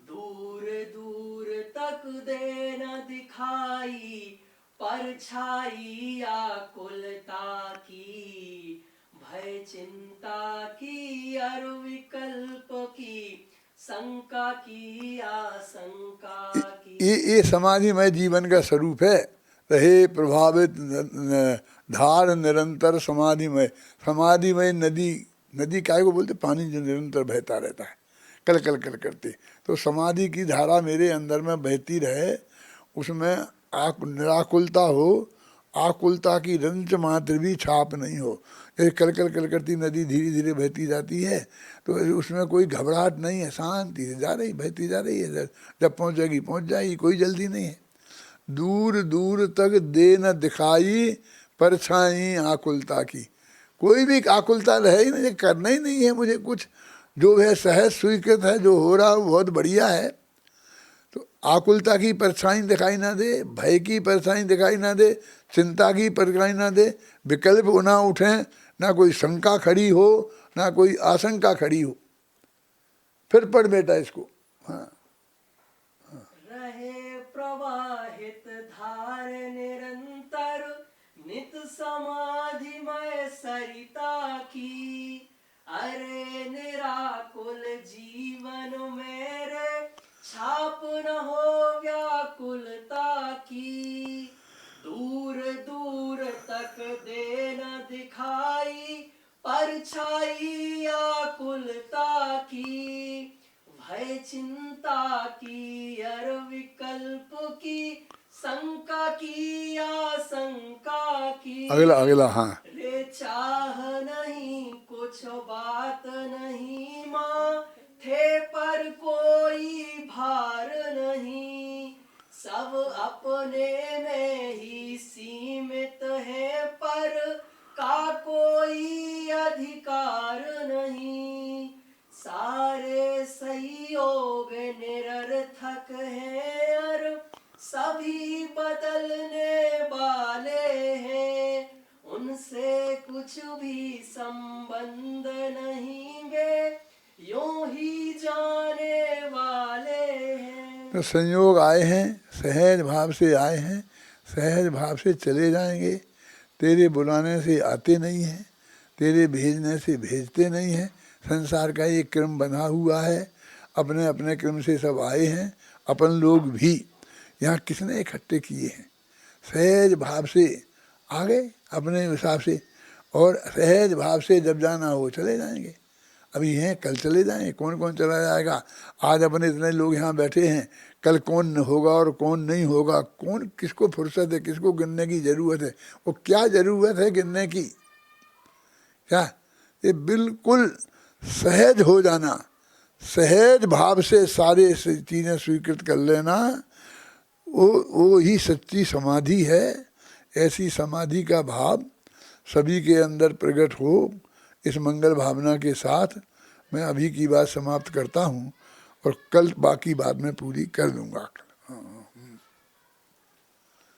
S2: दूर दूर तक दे न दिखाई, परछाई आकुलता की। भय चिंता की अर विकल्प की, शंका की आशंका की।
S1: ये समाधिमय जीवन का स्वरूप है। रहे प्रभावित धार निरंतर समाधिमय। समाधिमय नदी, नदी काय को बोलते, पानी जो निरंतर बहता रहता है कल कल कल करते। तो समाधि की धारा मेरे अंदर में बहती रहे, उसमें निराकुलता हो, आकुलता की रंच मात्र भी छाप नहीं हो। जैसे कल कल कल करती नदी धीरे धीरे बहती जाती है तो उसमें कोई घबराहट नहीं है, शांति से जा रही, बहती जा रही है। जब पहुँचेगी पहुँच जाएगी, कोई जल्दी नहीं है। दूर दूर तक दे न दिखाई, परछाई आकुलता की। कोई भी आकुलता रहे ही नहीं, करना ही नहीं है मुझे कुछ, जो है सहज स्वीकृत है, जो हो रहा है वो बहुत बढ़िया है। तो आकुलता की परछाई दिखाई ना दे, भय की परछाई दिखाई ना दे, चिंता की परछाई ना दे, विकल्प ना उठे, ना कोई शंका खड़ी हो, ना कोई आशंका खड़ी हो। फिर पढ़ बेटा इसको। हाँ,
S2: रहे प्रवाहित धार निरंतर, नित समाधिमय सरिता की। अरे निराकुल जीवन मेरे, छाप न हो व्याकुलता की। दूर दूर तक दे न दिखाई, परछाई आकुलता की। भय चिंता की अर विकल्प की, शंका की आशंका की।
S1: अगला अगला, हाँ।
S2: रे चाह नहीं कुछ बात नहीं, माँ थे पर कोई भार नहीं। सब अपने में ही सीमित है, पर का कोई अधिकार नहीं। सारे सहयोग निरर्थक हैं और सभी बदलने वाले हैं। उनसे कुछ भी संबंध नहीं, वे यूं ही जाने वाले हैं।
S1: तो संयोग आए हैं, सहज भाव से आए हैं, सहज भाव से चले जाएंगे। तेरे बुलाने से आते नहीं हैं, तेरे भेजने से भेजते नहीं हैं। संसार का ये क्रम बना हुआ है, अपने अपने क्रम से सब आए हैं। अपन लोग भी यहाँ किसने इकट्ठे किए हैं, सहज भाव से आ गए अपने हिसाब से, और सहज भाव से जब जाना हो चले जाएंगे। अभी हैं, कल चले जाएंगे। कौन कौन चला जाएगा, आज अपने इतने लोग यहाँ बैठे हैं, कल कौन होगा और कौन नहीं होगा, कौन किसको फुर्सत है, किसको गिनने की ज़रूरत है। वो क्या ज़रूरत है गिनने की, क्या, ये बिल्कुल सहज हो जाना, सहज भाव से सारे चीज़ें स्वीकृत कर लेना, वो ही सच्ची समाधि है। ऐसी समाधि का भाव सभी के अंदर प्रकट हो, इस मंगल भावना के साथ मैं अभी की बात समाप्त करता हूँ और कल बाकी बात मैं पूरी कर दूंगा।